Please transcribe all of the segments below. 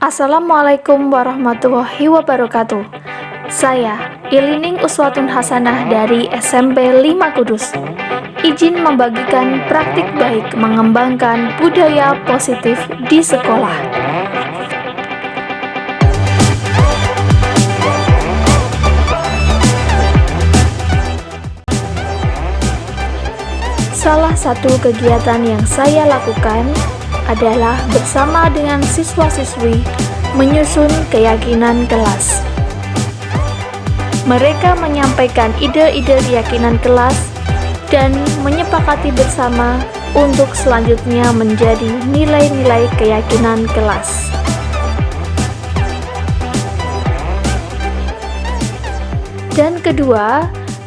Assalamualaikum warahmatullahi wabarakatuh. Saya Ilining Uswatun Hasanah dari SMP 5 Kudus. Izin membagikan praktik baik mengembangkan budaya positif di sekolah. Salah satu kegiatan yang saya lakukan adalah bersama dengan siswa-siswi menyusun keyakinan kelas. Mereka menyampaikan ide-ide keyakinan kelas dan menyepakati bersama untuk selanjutnya menjadi nilai-nilai keyakinan kelas. Dan kedua,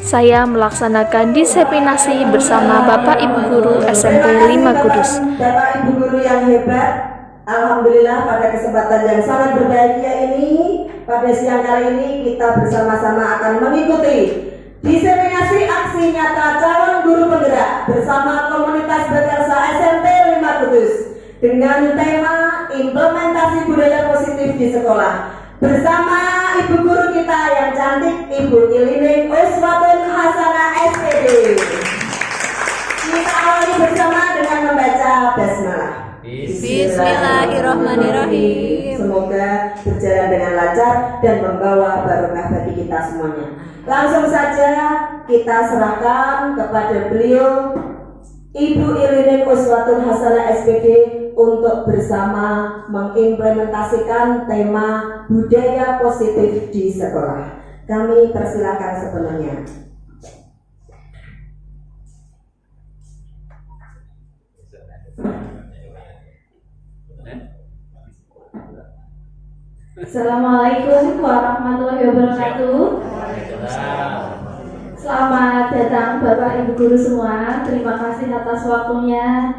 saya melaksanakan diseminasi bersama Bapak Ibu Guru SMP 5 Kudus. Bapak Ibu Guru yang hebat, alhamdulillah pada kesempatan yang sangat berbahagia ini, pada siang kali ini kita bersama-sama akan mengikuti diseminasi aksi nyata calon guru penggerak bersama komunitas Berkarsa SMP 5 Kudus dengan tema implementasi budaya positif di sekolah. Bersama Ibu Guru kita yang cantik, Ibu Ilining Uswatun Hasanah SPD. Kita awali bersama dengan membaca basmalah. Bismillahirrahmanirrahim. Semoga berjalan dengan lancar dan membawa barokah bagi kita semuanya. Langsung saja kita serahkan kepada beliau Ibu Ilining Uswatun Hasanah SPD untuk bersama mengimplementasikan tema budaya positif di sekolah. Kami persilakan sepenuhnya. Assalamualaikum warahmatullahi wabarakatuh. Selamat datang Bapak Ibu Guru semua. Terima kasih atas waktunya.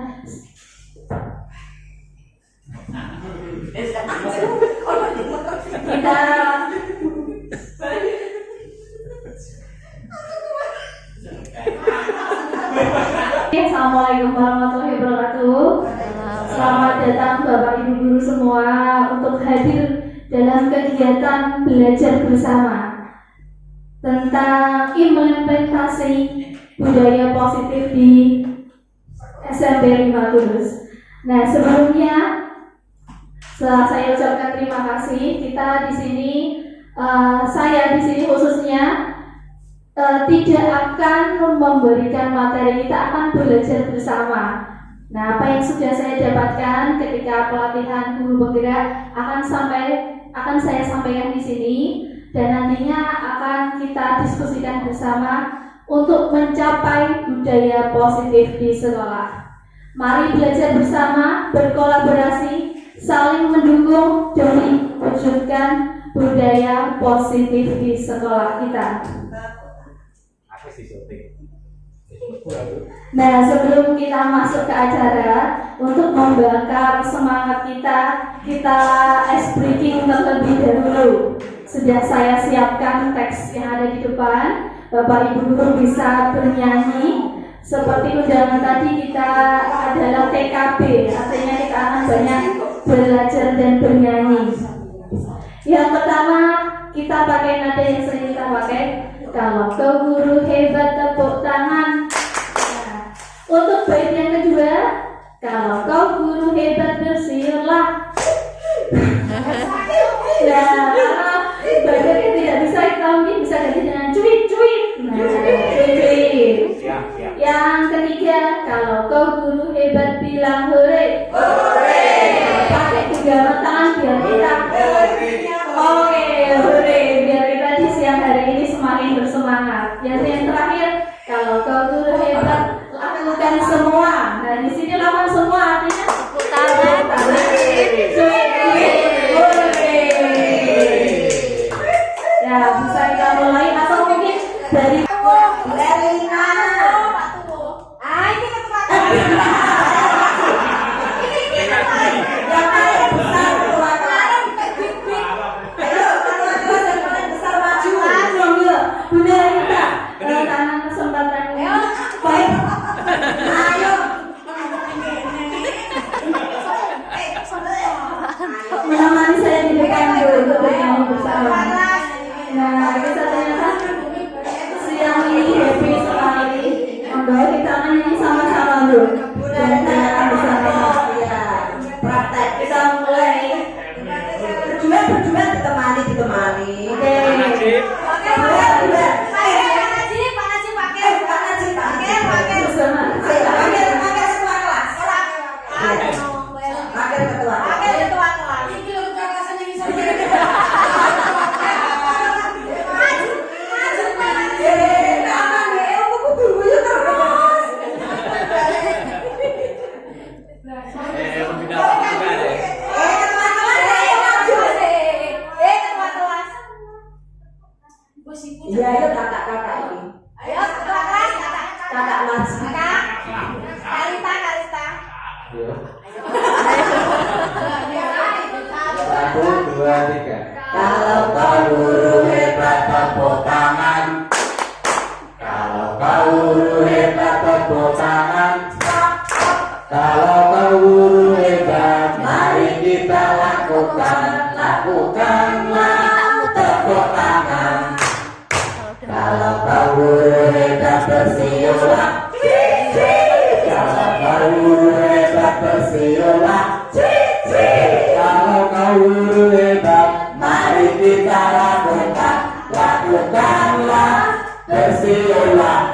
Assalamualaikum warahmatullahi wabarakatuh. Selamat datang Bapak Ibu Guru semua untuk hadir dalam kegiatan belajar bersama tentang implementasi budaya positif di SMP 5 Kudus. Nah, sebelumnya setelah saya ucapkan terima kasih, kita di sini, saya di sini khususnya tidak akan memberikan materi, kita akan belajar bersama. Nah, apa yang sudah saya dapatkan ketika pelatihan guru penggerak akan saya sampaikan di sini dan nantinya akan kita diskusikan bersama untuk mencapai budaya positif di sekolah. Mari belajar bersama, berkolaborasi, saling mendukung demi mewujudkan budaya positif di sekolah kita. Nah, sebelum kita masuk ke acara, untuk membakar semangat kita ice breaking terlebih dahulu. Sudah saya siapkan teks yang ada di depan. Bapak Ibu Guru bisa bernyanyi. Seperti undangan tadi, kita adalah TKB, artinya kita akan banyak belajar dan bernyanyi. Yang pertama, kita pakai nada yang sering kita pakai. Kalau kau guru hebat, tepuk tangan. Nah, untuk bait yang kedua, kalau kau guru hebat, bersiarlah. Nah, karena badannya tidak bisa kita mungkin bisa ganti dengan cuit-cuit. Nah, cuit-cuit. Yang ketiga, kalau kau guru hebat, bilang hore. Hore. Pakai genggaman tangan biar kita. Oke, hore, biar kita di siang hari ini semakin bersemangat. Yang terakhir, kalau kau guru hebat, lakukan semua. Nah, di sini lakukan semua artinya tepuk tangan. Ya, bisa kita mulai atau mungkin dari Lelina. menemani ditemani. Iya, ayo kakak-kakak ini. Kakak Mas. Satu, dua, tiga. Kalau kau guru hebat tepuk tangan. Kalau kau guru hebat tepuk tangan. Kalau kau guru hebat, mari kita lakukan, lakukanlah tepuk tangan. Kalau kau guru hebat bersiulah, kalau kau guru hebat bersiulah, kalau kau guru hebat, mari kita lakukan, lakukanlah bersiulah.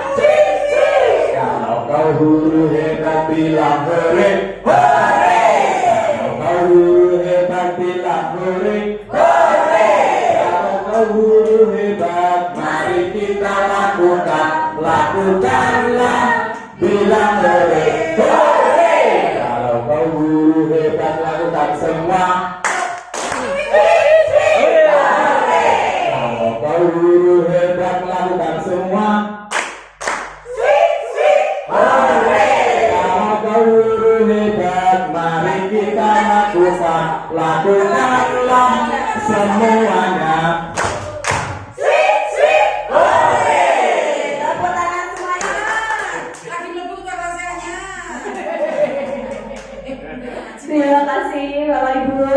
Kalau kau guru hebat bilang hore, hore. Kalau kau guru hebat bilang hore, hore. Kalau kau guru hebat, mari kita lakukan, lakukanlah, bilang hore, hore. Kalau kau guru hebat, lakukan semua. Hore. Kalau kau guru hebat, lakukan semua. Hore. Kalau kau guru hebat, mari kita lakukan, lakukanlah semuanya. Tepuk tangan semuanya. Terima kasih Bapak Ibu.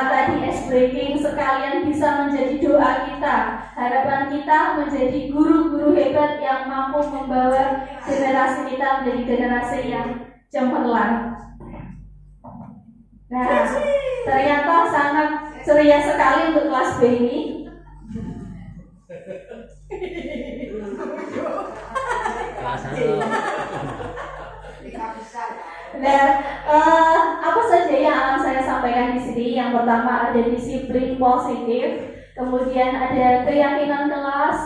Tadi ice breaking sekalian bisa menjadi doa kita. Harapan kita menjadi guru-guru hebat yang mampu membawa generasi kita menjadi generasi yang cemerlang. Nah, ternyata sangat ceria sekali untuk kelas B ini. Nah, apa saja yang akan saya sampaikan di sini? Yang pertama ada disiplin positif, kemudian ada keyakinan kelas,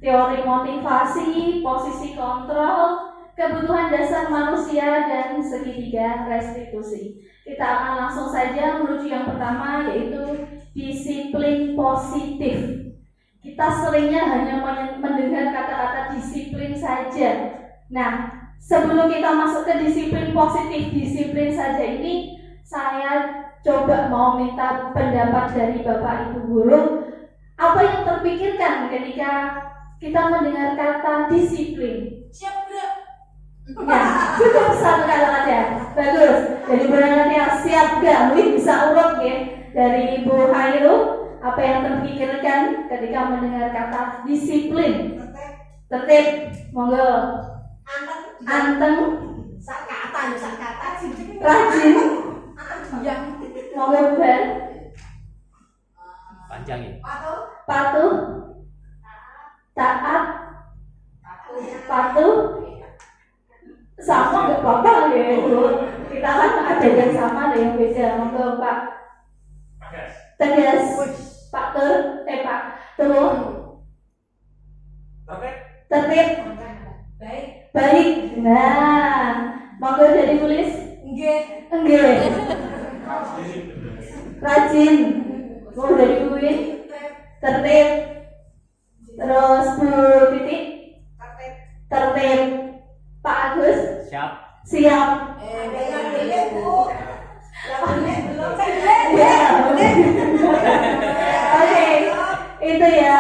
teori motivasi, posisi kontrol, kebutuhan dasar manusia, dan segitiga restitusi. Kita akan langsung saja menuju yang pertama, yaitu disiplin positif. Kita seringnya hanya mendengar kata-kata disiplin saja. Nah, sebelum kita masuk ke disiplin positif, disiplin saja ini, saya coba mau minta pendapat dari Bapak Ibu Guru. Apa yang terpikirkan ketika kita mendengar kata disiplin? Ya, cukup satu kata aja. Bagus. Jadi berangkatnya siap gak? Mungkin bisa urut ya. Dari Ibu Hairul, apa yang terpikirkan ketika mendengar kata disiplin? Tertib, monggo. Anteng, rajin, monggo bubar, Panjangin. patuh, taat, patuh, sama gak apa-apa ya Bu. Kita kan ada yang sama, ada yang beda. Monggo Pak. Tegas, Pak Tur, Pak Tuh, tertib, baik. Nah, monggo dari tulis. Enggak. Rajin. Mau dari Buin. Tertib. Terus Bu Titik. Tertib. Pak Agus. Siap. Ya. Oke. Itu ya.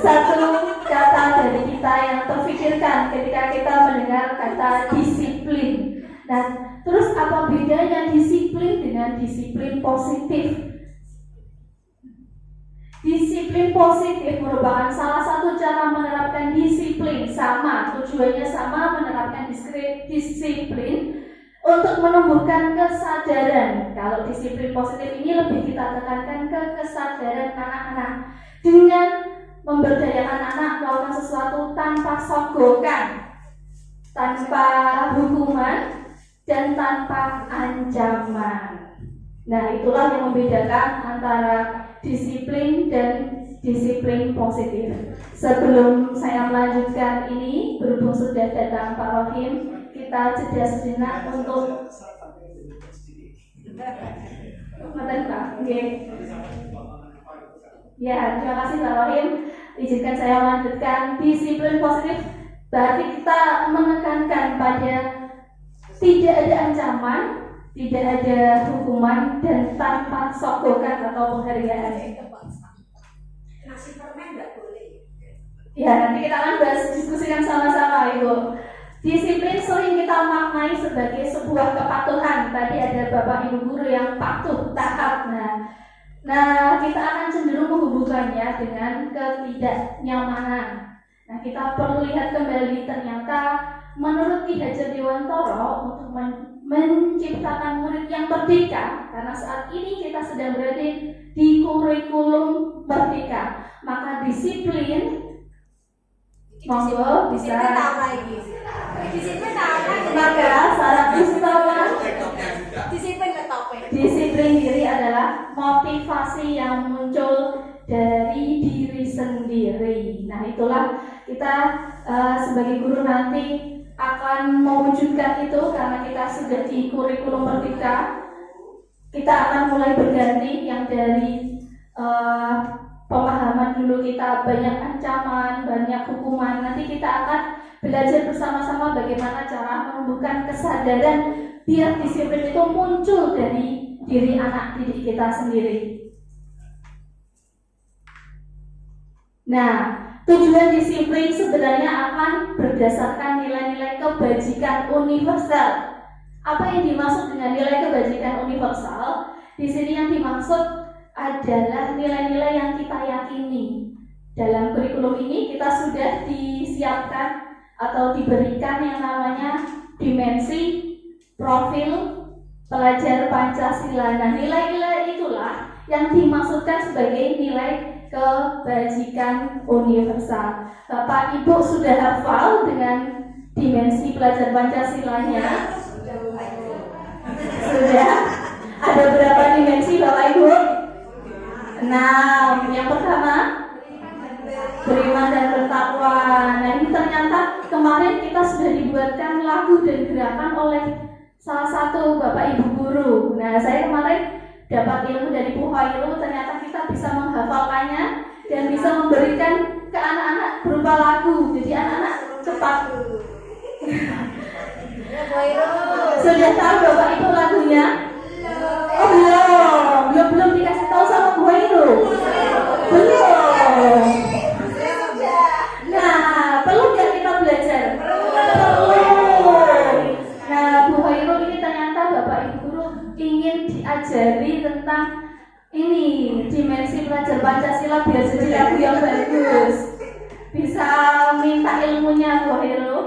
Satu kata dari kita yang terfikirkan ketika kita mendengar kata disiplin. Nah, terus apa bedanya disiplin dengan disiplin positif? Disiplin positif merupakan salah satu cara menerapkan disiplin sama, tujuannya sama, menerapkan disiplin untuk menumbuhkan kesadaran. Kalau disiplin positif ini lebih kita tekankan ke kesadaran anak-anak dengan memberdayakan anak melakukan sesuatu tanpa sogokan, tanpa hukuman, dan tanpa ancaman. Nah, itulah yang membedakan antara disiplin dan disiplin positif. Sebelum saya melanjutkan ini, berhubung sudah datang Pak Rohim, kita jeda sejenak untuk Ya, terima kasih Pak Rohim. Izinkan saya melanjutkan. Disiplin positif berarti kita menekankan pada tidak ada ancaman, tidak ada hukuman, dan tanpa sogokan atau penghargaan. Nasi permen nggak boleh. Ya, nanti kita akan diskusikan sama-sama, Ibu. Disiplin sering kita maknai sebagai sebuah kepatuhan. Tadi ada Bapak Ibu guru yang patuh, taat. Nah, kita akan cenderung menghubungkannya dengan ketidaknyamanan. Nah, kita perlu lihat kembali, ternyata menurut Ki Hajar Dewantara untuk menciptakan murid yang merdeka, karena saat ini kita sedang berada di kurikulum merdeka, maka disiplin monggo bisa. Maka syarat utama disiplin diri adalah motivasi yang muncul dari diri sendiri. Nah, itulah kita sebagai guru nanti akan mewujudkan itu, karena kita sudah di kurikulum merdeka. Kita akan mulai berganti yang dari pemahaman dulu kita banyak ancaman, banyak hukuman. Nanti kita akan belajar bersama-sama bagaimana cara menumbuhkan kesadaran biar disiplin itu muncul dari diri anak didik kita sendiri. Nah, tujuan disiplin sebenarnya akan berdasarkan nilai-nilai kebajikan universal. Apa yang dimaksud dengan nilai kebajikan universal? Di sini yang dimaksud adalah nilai-nilai yang kita yakini. Dalam kurikulum ini kita sudah disiapkan atau diberikan yang namanya dimensi profil pelajar Pancasila. Nah, nilai-nilai itulah yang dimaksudkan sebagai nilai kebajikan universal. Bapak Ibu sudah hafal dengan dimensi pelajar Pancasilanya? Sudah. Ada berapa dimensi Bapak Ibu? 6. Yang pertama, beriman dan bertakwa. Nah, ini ternyata kemarin kita sudah dibuatkan lagu dan gerakan oleh salah satu Bapak Ibu guru. Nah, saya kemarin dapat ilmu dari Bu Hoiru, ternyata kita bisa menghafalkannya dan bisa memberikan ke anak-anak berupa lagu. Jadi anak-anak cepat. Sudah tahu Bapak Ibu lagunya? Oh, belum dikasih tahu sama Bu Hoiru. Belum. Nah, perlu nggak kita belajar? Perlu. Nah, Bu Hoirul ini ternyata Bapak Ibu guru ingin diajari tentang ini dimensi pelajar Pancasila biar jadi lagu yang bagus. Bisa minta ilmunya Bu Hoirul?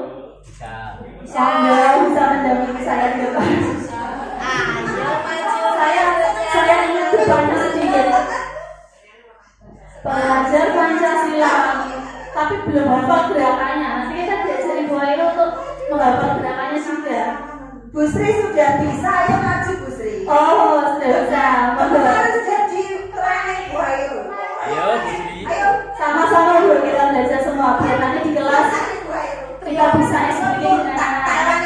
Bisa mendampingi saya ke depan. Saya ingat depannya sedikit. Pelajar Pancasila, tapi belum hafal gerakannya. Nanti kita diajari Bu Hoirul untuk menghafal gerakannya juga. Bu Sri sudah bisa, ayo maju Bu Sri. Oh, sudah bisa. Kemarin sudah diterangin Bu Hoirul. Ayo Bu Sri. Ayo Sama-sama Bu, kita belajar semua biar nanti di kelas kita bisa explain dengan anak-anak.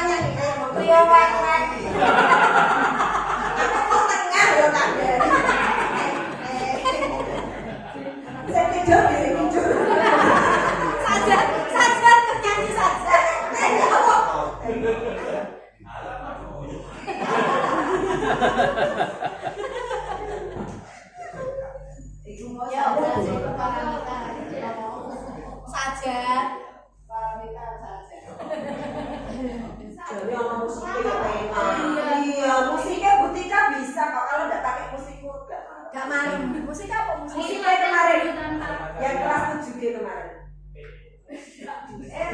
Saya tidur di sini tidur. Saja nyanyi saja.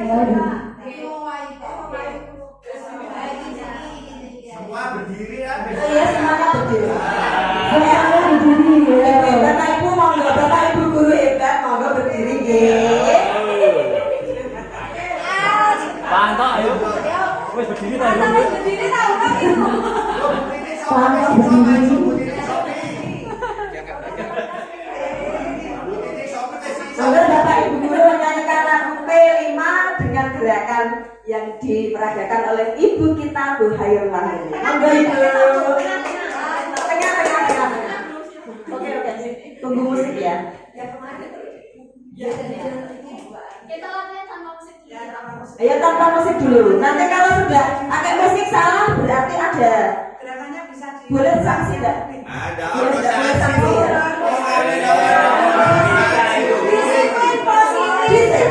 Semua berdiri ya. Iya, semuanya berdiri. Bapak Ibu monggo, Bapak Ibu guru hebat monggo berdiri nggih. Pantau ayo. Wes berdiri ta ayo. Monggo Bapak Ibu guru menyanyikan lagu P5 dengan gerakan yang diperagakan oleh ibu kita Bu Hairul Wahid. Monggo Ibu. Tengah. Oke. Tunggu musik ya. Kita latihan tanpa musik. Ayo tanpa musik dulu. Nanti kalau sudah pakai musik salah berarti ada. Boleh sanksi enggak? Ada Boleh enggak? Boleh sanksi ya? Disiplin positif.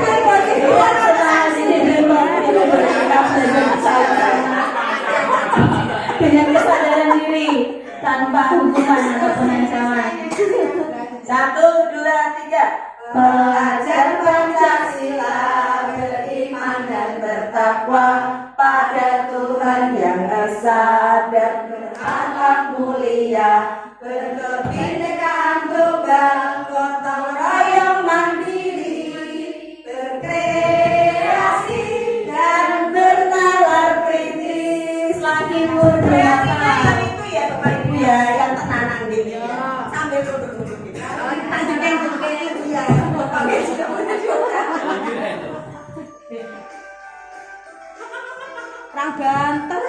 Dengan kesadaran diri tanpa hukuman ataupun ancaman. 1, 2, 3. Pelajar Pancasila beriman dan bertakwa pada Tuhan Yang Esa dan berakhlak mulia, berkebinekaan tunggal, gotong royong mandiri, berkreasi dan bernalar kritis. Lagi muda itu ya Bapak Ibu ya, yang tenanan gitu ya, sambil duduk-duduk gitu. Iya, pakai sudah punya juga. Perang Banten.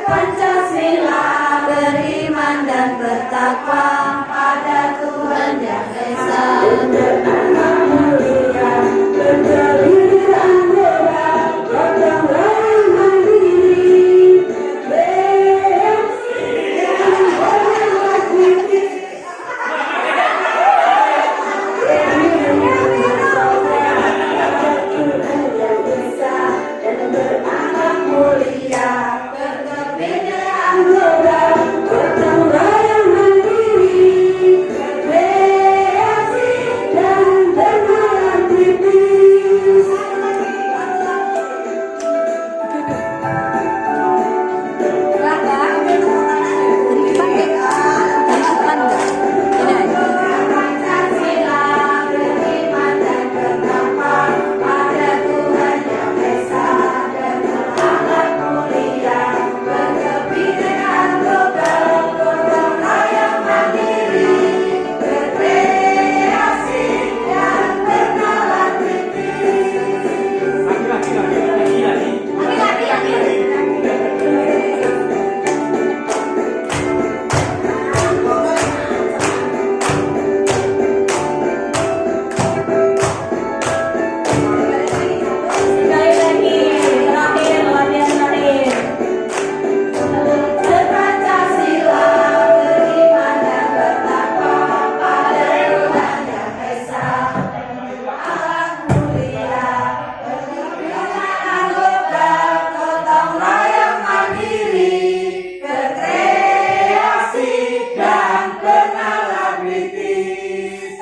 Pancasila beriman dan bertakwa pada Tuhan Yang Esa dan mulia, berdiri dan bergerak, gotong royong mandiri, bereaksi dan bernalar kritis. Dan berakhlak mulia, berkebinekaan tunggal, gotong royong mandiri, bereaksi dan bernalar kritis. Pancasila beriman dan bertakwa pada Tuhan Yang Esa dan berakhlak mulia, berkebinekaan tunggal, gotong royong mandiri, berkreasi dan bernalar kritis. Sekali lagi, terakhir latihan terakhir. Pancasila beriman dan bertakwa pada Tuhan Yang Esa dan berakhlak mulia, berkebinekaan tunggal, gotong royong mandiri, berkreasi dan bernalar kritis.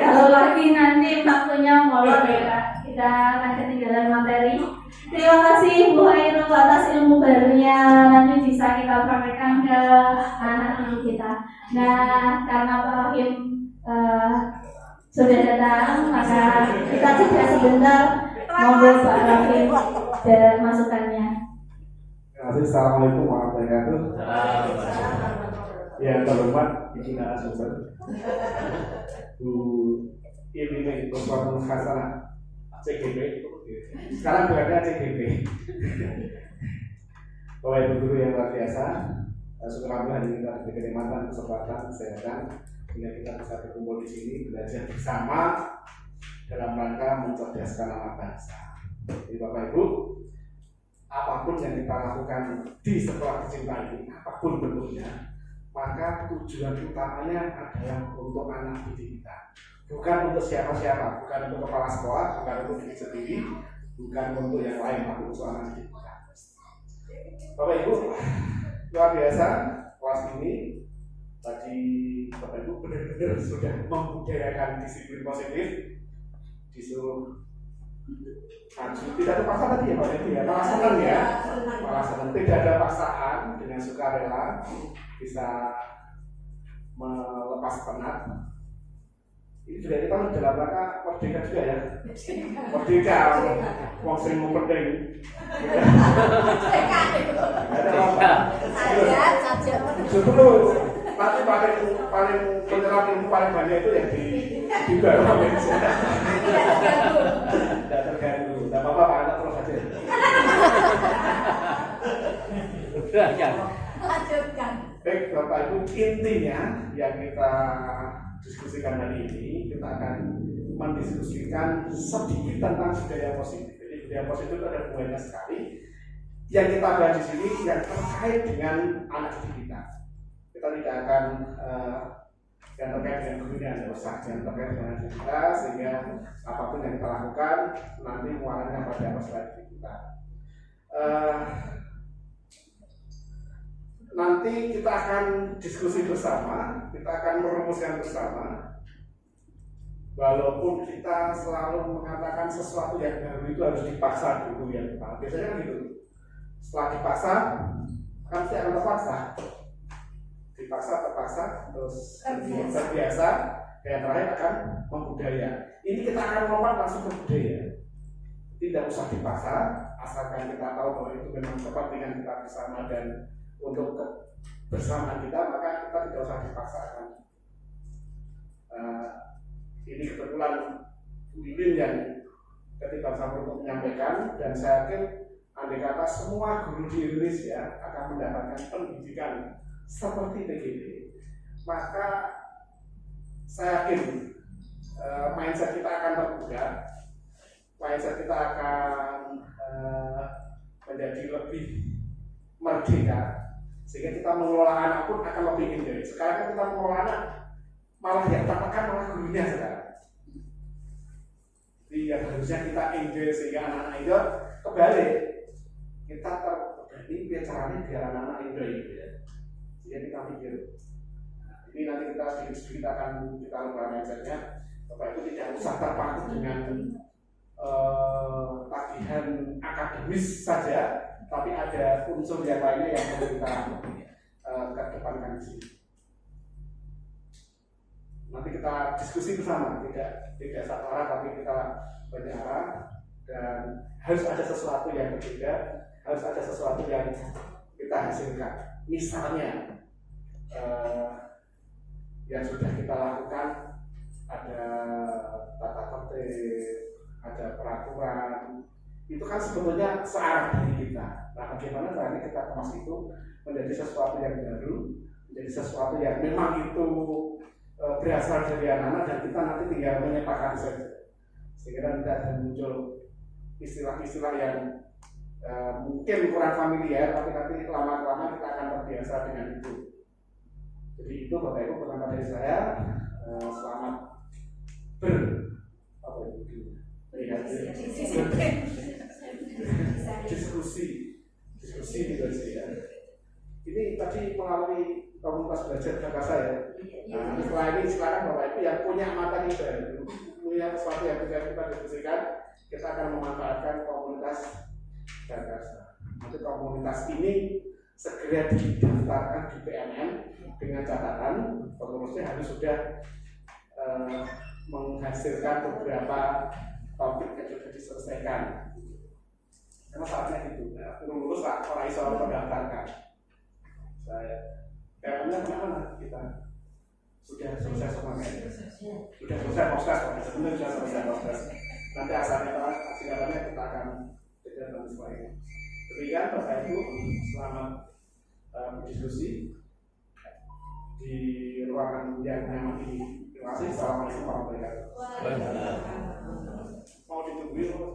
Kalau lagi nanti waktunya molor ya Kak, kita akan ketinggalan materi. Terima kasih Bu Hairul atas ilmu barunya, nanti bisa kita praktekkan ke anak didik kita. Nah, karena Pak Rahim sudah datang, maka kita jeda sebentar. Monggo Pak Rahim dan masukannya. Terima kasih. Assalamualaikum warahmatullahi wabarakatuh. Yang terhormat Ibu Narasumber Bu Ilmi Uswatun Hasanah CGP, sekarang berada CGP. Bapak Ibu guru yang luar biasa, syukur alhamdulillah hari ini kita diberi kenikmatan, kesempatan, kesehatan, sehingga kita bisa berkumpul di sini belajar bersama dalam rangka mencerdaskan anak bangsa. Jadi Bapak Ibu, apapun yang kita lakukan di sekolah tercinta ini, apapun bentuknya, maka tujuan utamanya adalah untuk anak didik kita, bukan untuk siapa-siapa, bukan untuk kepala sekolah, bukan untuk diri sendiri, bukan untuk yang lain, tapi untuk anak didik kita. Bapak Ibu, luar biasa kelas ini tadi Bapak Ibu benar-benar sudah membudayakan disiplin positif, disuruh maju, tidak terpaksa tadi ya Pak Ibu ya, malah senang ya, malah senang, tidak ada paksaan, dengan sukarela bisa melepas penat. Ini juga kita dalam rangka merdeka juga ya, merdeka, wong sing mau penting. Ada apa? Justru nanti paling penyerap ilmu paling banyak itu yang di bawah Indonesia. Tidak terganggu. Tidak apa-apa Pak, Anda terus aja. Lanjutkan. Baik Bapak Ibu, intinya yang kita diskusikan hari ini, kita akan mendiskusikan sedikit tentang budaya positif. Jadi budaya positif itu ada banyak sekali. Yang kita bahas di sini yang terkait dengan anak didik kita. Kita tidak akan yang terkait dengan kebudayaan dosa, yang terkait dengan anak didik kita, sehingga apapun yang kita lakukan nanti muaranya pada masalah didik kita. Nanti kita akan diskusi bersama, kita akan merumuskan bersama. Walaupun kita selalu mengatakan sesuatu yang baru itu harus dipaksa dulu ya, biasanya kan gitu. Setelah dipaksa, kan pasti akan terpaksa, terus terbiasa, yang terakhir akan membudaya. Ini kita akan lompat langsung ke budaya. Tidak usah dipaksa, asalkan kita tahu bahwa itu memang kepentingan kita bersama dan untuk kebersamaan kita, maka kita tidak usah dipaksakan. Ini kebetulan Wilin yang ketika saya untuk menyampaikan, dan saya yakin andai kata semua guru di Indonesia akan mendapatkan pendidikan seperti PGB, maka saya yakin mindset kita akan terbuka, mindset kita akan menjadi lebih merdeka, sehingga kita mengelola anak pun akan lebih enjoy. Sekarang kan kita mengelola anak malah yang tertekan malah gurunya sekarang. Jadi yang harusnya kita enjoy sehingga anak-anak itu kebalik, kita terbebani biar caranya biar anak-anak enjoy gitu ya. Jadi kita pikir, ini nanti kita sedikit akan kita ubah mindsetnya. Bapak itu tidak usah terpaku dengan tagihan akademis saja, tapi ada unsur yang lainnya yang perlu kita kedepankan di sini. Nanti kita diskusi bersama, tidak satu arah tapi kita banyak arah, dan harus ada sesuatu yang berbeda, harus ada sesuatu yang kita hasilkan. Misalnya yang sudah kita lakukan ada tata tertib, ada peraturan, itu kan sebetulnya searah dari kita. Nah, bagaimana caranya kita kemas itu menjadi sesuatu yang baru, menjadi sesuatu yang memang itu berasal dari anak-anak, dan kita nanti tinggal menyepakati saja, sehingga tidak ada muncul istilah-istilah yang mungkin kurang familiar, tapi nanti lama-lama kita akan terbiasa dengan itu. Jadi itu Bapak Ibu pertama dari saya, selamat diskusi gitu ya. Ini tadi melalui komunitas belajar kakak saya. Nah, setelah ini sekarang Bapak Ibu yang punya mata ini baru, punya sesuatu yang bisa kita diskusikan, kita akan memanfaatkan komunitas Jakarta. Nanti komunitas ini segera didaftarkan di PNN dengan catatan pengurusnya harus sudah menghasilkan beberapa topik yang sudah diselesaikan. Karena saatnya itu, lulus lah orang iso mendaftarkan. Saya kayaknya kemana kita sudah selesai semuanya, sudah selesai proses, sebenarnya sudah selesai proses. Nanti asalnya kita akan tidak akan sesuai. Demikian Bapak Ibu, selamat berdiskusi di ruangan yang nyaman ini. Terima kasih. Assalamualaikum warahmatullahi wabarakatuh. Mau ditungguin loh.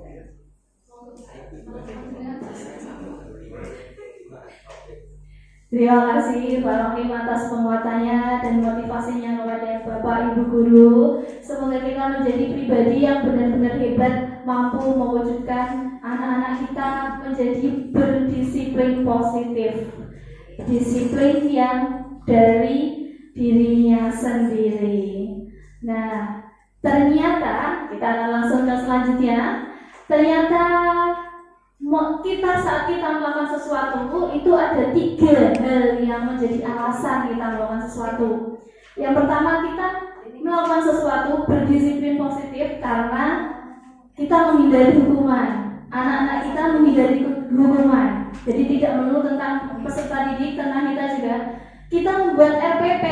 Terima kasih Pak Rohim atas penguatannya dan motivasinya kepada Bapak Ibu Guru. Semoga kita menjadi pribadi yang benar-benar hebat, mampu mewujudkan anak-anak kita menjadi berdisiplin disiplin positif, disiplin yang dari dirinya sendiri. Nah, ternyata kita akan langsung ke selanjutnya. Ternyata kita saat kita melakukan sesuatu itu ada 3 hal yang menjadi alasan kita melakukan sesuatu. Yang pertama, kita melakukan sesuatu berdisiplin positif karena kita menghindari hukuman. Anak-anak kita menghindari hukuman. Jadi tidak melulu tentang peserta didik, tentang kita juga. Kita membuat RPP.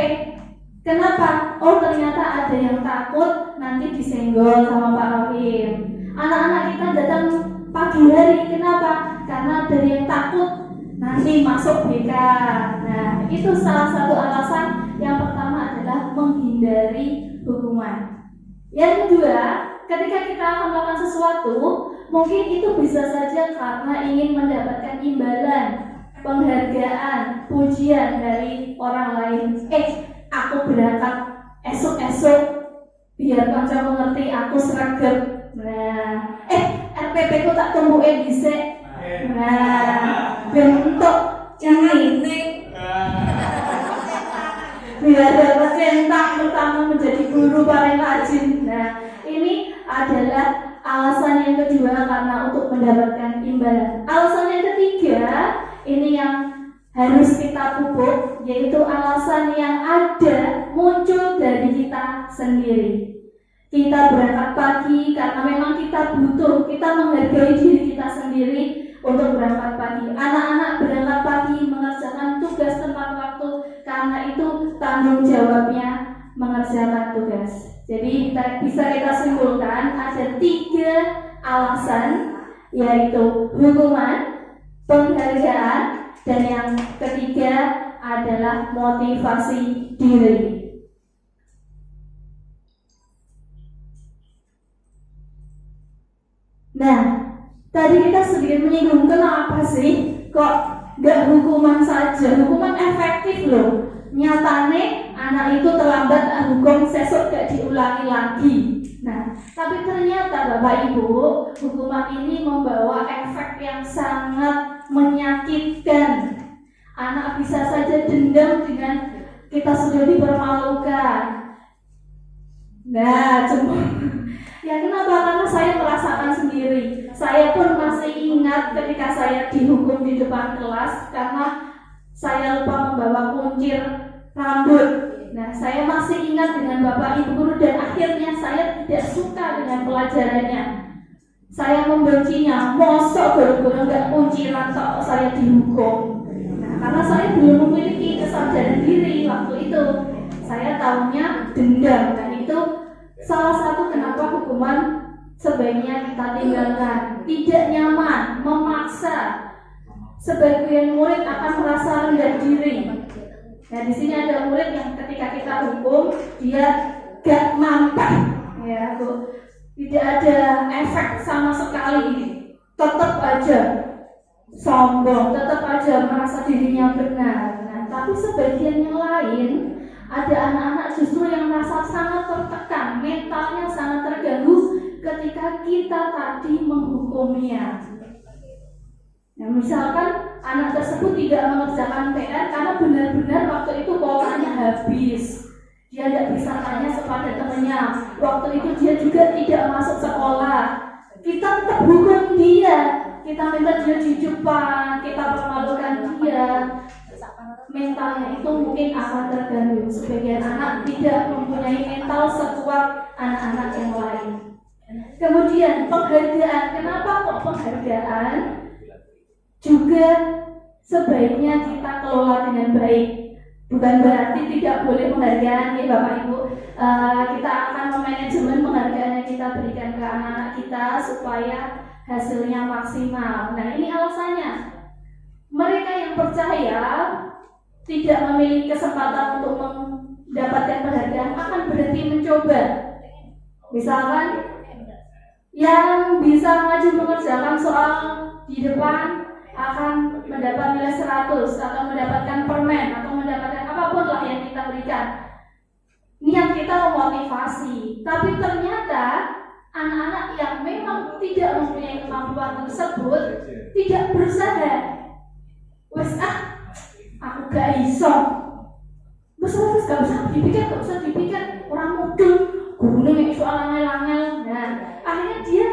Kenapa? Oh, ternyata ada yang takut nanti disenggol sama Pak Rohim. Anak-anak kita datang pagi hari. Kenapa? Karena ada yang takut nanti masuk BK. Nah, itu salah satu alasan. Yang pertama adalah menghindari hukuman. Yang kedua, ketika kita akan melakukan sesuatu, mungkin itu bisa saja karena ingin mendapatkan imbalan, penghargaan, pujian dari orang lain. Aku berangkat esok-esok biar kanca mengerti aku sregep. Nah, RPP ku tak tumbuke dhisik. Nah, bentuk yang ini biar dapat centang pertama menjadi guru paling rajin. Nah, ini adalah alasan yang kedua karena untuk mendapatkan imbalan. Alasan yang ketiga, ini yang harus kita pupuk, yaitu alasan yang ada muncul dari kita sendiri. Kita berangkat pagi karena memang kita butuh, kita menghargai diri kita sendiri untuk berangkat pagi. Anak-anak berangkat pagi mengerjakan tugas tepat waktu karena itu tanggung jawabnya mengerjakan tugas. Jadi bisa kita simpulkan ada 3 alasan, yaitu hukuman, penghargaan, dan yang ketiga adalah motivasi diri. Nah, tadi kita sedikit menyinggung kenapa sih kok nggak hukuman saja? Hukuman efektif loh. Nyatane anak itu terlambat hukum sesuk gak diulangi lagi. Nah, tapi ternyata Bapak Ibu, hukuman ini membawa efek yang sangat menyakitkan. Anak bisa saja dendam dengan kita sudah dipermalukan. Nah, ya kenapa? Karena saya merasakan sendiri. Saya pun masih ingat ketika saya dihukum di depan kelas karena saya lupa membawa kuncir rambut. Nah, saya masih ingat dengan Bapak Ibu guru dan akhirnya saya tidak suka dengan pelajarannya. Saya membencinya. Mosok guru-guru nggak kunciran kok saya dihukum. Nah, karena saya belum memiliki kesadaran diri waktu itu. Saya tahunya dendam, dan itu salah satu kenapa hukuman sebaiknya kita tinggalkan. Tidak nyaman, memaksa. Sebagian murid akan merasa rendah diri. Nah, di sini ada murid yang ketika kita hukum dia gak mampu, ya Bu, tidak ada efek sama sekali, tetap aja sombong, tetap aja merasa dirinya benar. Nah, tapi sebagian yang lain ada anak-anak justru yang merasa sangat tertekan, mentalnya sangat terganggu ketika kita tadi menghukumnya. Nah, misalkan anak tersebut tidak mengerjakan PR karena benar-benar waktu itu kuotanya habis. Dia tidak bisa tanya kepada temannya. Waktu itu dia juga tidak masuk sekolah. Kita tetap hukum dia. Kita minta dia di depan, kita permalukan dia. Mentalnya itu mungkin akan terganggu. Sebagian anak tidak mempunyai mental sekuat anak-anak yang lain. Kemudian penghargaan. Kenapa kok penghargaan? Juga sebaiknya kita kelola dengan baik. Bukan berarti tidak boleh penghargaan ya Bapak Ibu. Kita akan memanajemen penghargaan yang kita berikan ke anak-anak kita supaya hasilnya maksimal. Nah, ini alasannya. Mereka yang percaya tidak memiliki kesempatan untuk mendapatkan penghargaan akan berhenti mencoba. Misalkan yang bisa maju mengerjakan soal di depan akan mendapat nilai 100 atau mendapatkan permen atau mendapatkan apapun lah yang kita berikan. Niat kita memotivasi, tapi ternyata anak-anak yang memang tidak mempunyai kemampuan tersebut tidak berusaha. gak iso. Wes gak usah dipikir orang mudun, gurunya nek soal angel-angel. Nah, akhirnya dia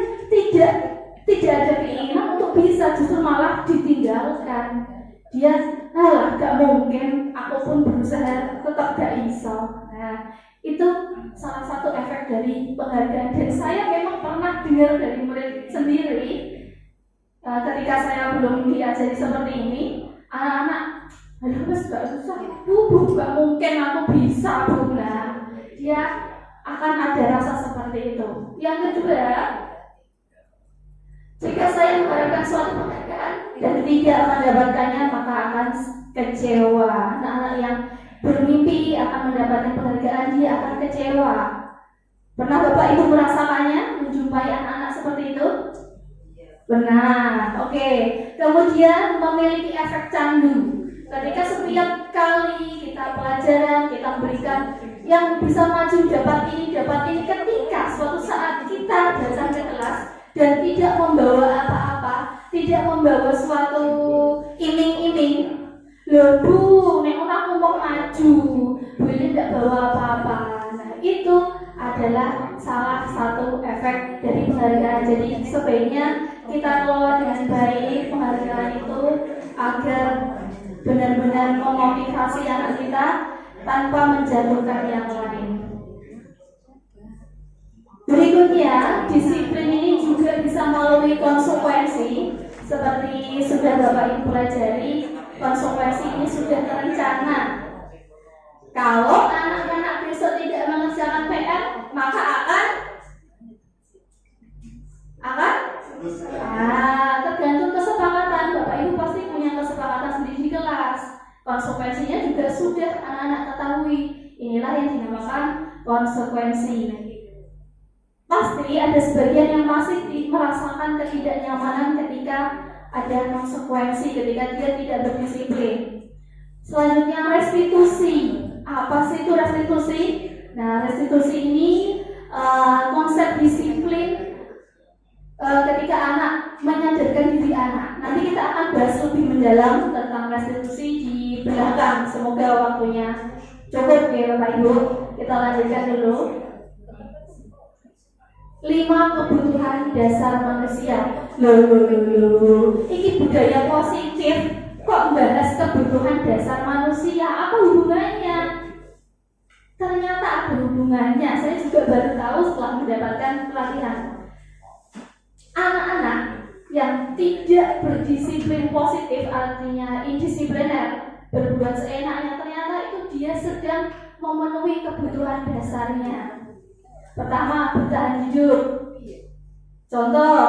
tidak ada keinginan untuk bisa, justru malah ditinggalkan. Dia, alah gak mungkin, aku pun berusaha tetap gak iso. Nah, itu salah satu efek dari penghargaan. Dan saya memang pernah dengar dari murid sendiri, ketika saya belum diajari seperti ini, anak-anak, aduh mas gak susah, Bu, gak mungkin aku bisa, Bu. Nah, dia akan ada rasa seperti itu. Yang kedua, jika saya mengharapkan suatu penghargaan dan tidak mendapatkannya, maka akan kecewa. Anak-anak yang bermimpi akan mendapatkan penghargaan, dia akan kecewa. Pernah Bapak Ibu merasakannya, menjumpai anak-anak seperti itu? Benar, oke. Kemudian memiliki efek candu. Ketika setiap kali kita pelajaran, kita berikan yang bisa maju dapat ini, ketika suatu saat kita datang ke kelas dan tidak membawa apa-apa, tidak membawa suatu iming-iming, loh Bu, nek aku mau maju, Bu ini tidak bawa apa-apa. Nah, itu adalah salah satu efek dari penghargaan. Jadi sebaiknya kita kelola dengan baik penghargaan itu agar benar-benar memotivasi anak kita tanpa menjatuhkan yang lain. Berikutnya, disiplin ini juga bisa melalui konsekuensi. Seperti sudah Bapak Ibu pelajari, konsekuensi ini sudah terencana. Kalau anak-anak besok tidak mengerjakan PR, maka akan tergantung kesepakatan. Bapak Ibu pasti punya kesepakatan sendiri di kelas. Konsekuensinya juga sudah anak-anak ketahui. Inilah yang dinamakan konsekuensi. Pasti ada sebagian yang masih merasakan ketidaknyamanan ketika ada konsekuensi, ketika dia tidak berdisiplin. Selanjutnya, restitusi. Apa sih itu restitusi? Nah, restitusi ini konsep disiplin ketika anak menyadarkan diri anak. Nanti kita akan bahas lebih mendalam tentang restitusi di belakang. Semoga waktunya cukup ya Bapak Ibu. Kita lanjutkan dulu. 5 kebutuhan dasar manusia. Loh. Ini budaya positif. Kok bahas kebutuhan dasar manusia? Apa hubungannya? Ternyata ada hubungannya. Saya juga baru tahu setelah mendapatkan pelatihan. Anak-anak yang tidak berdisiplin positif, artinya indisipliner, berbuat seenaknya, ternyata itu dia sedang memenuhi kebutuhan dasarnya. Pertama, bertahan hidup. Contoh,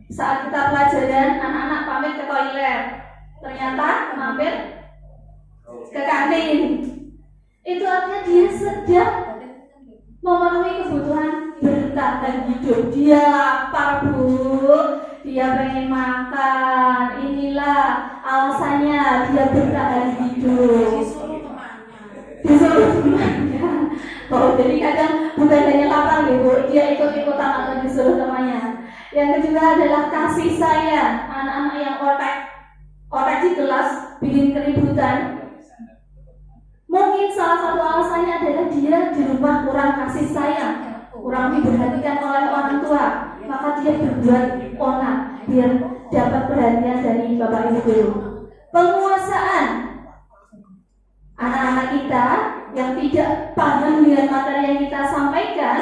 saat kita pelajaran, anak-anak pamit ke toilet, ternyata mampir ke kantin. Itu artinya dia sedang memenuhi kebutuhan bertahan hidup. Dia lapar Bu, dia pengen makan. Inilah alasannya dia bertahan hidup. Disuruh temannya. Oh, jadi kadang bukan hanya lapar Bu, dia ikut-ikutan atau disuruh temannya. Yang kedua adalah kasih sayang. Anak-anak yang otak di kelas bikin keributan. Mungkin salah satu alasannya adalah dia di rumah kurang kasih sayang, kurang diperhatikan oleh orang tua, maka dia berbuat onar biar dapat perhatian dari Bapak Ibu guru. Penguasaan. Anak-anak kita yang tidak paham dengan materi yang kita sampaikan,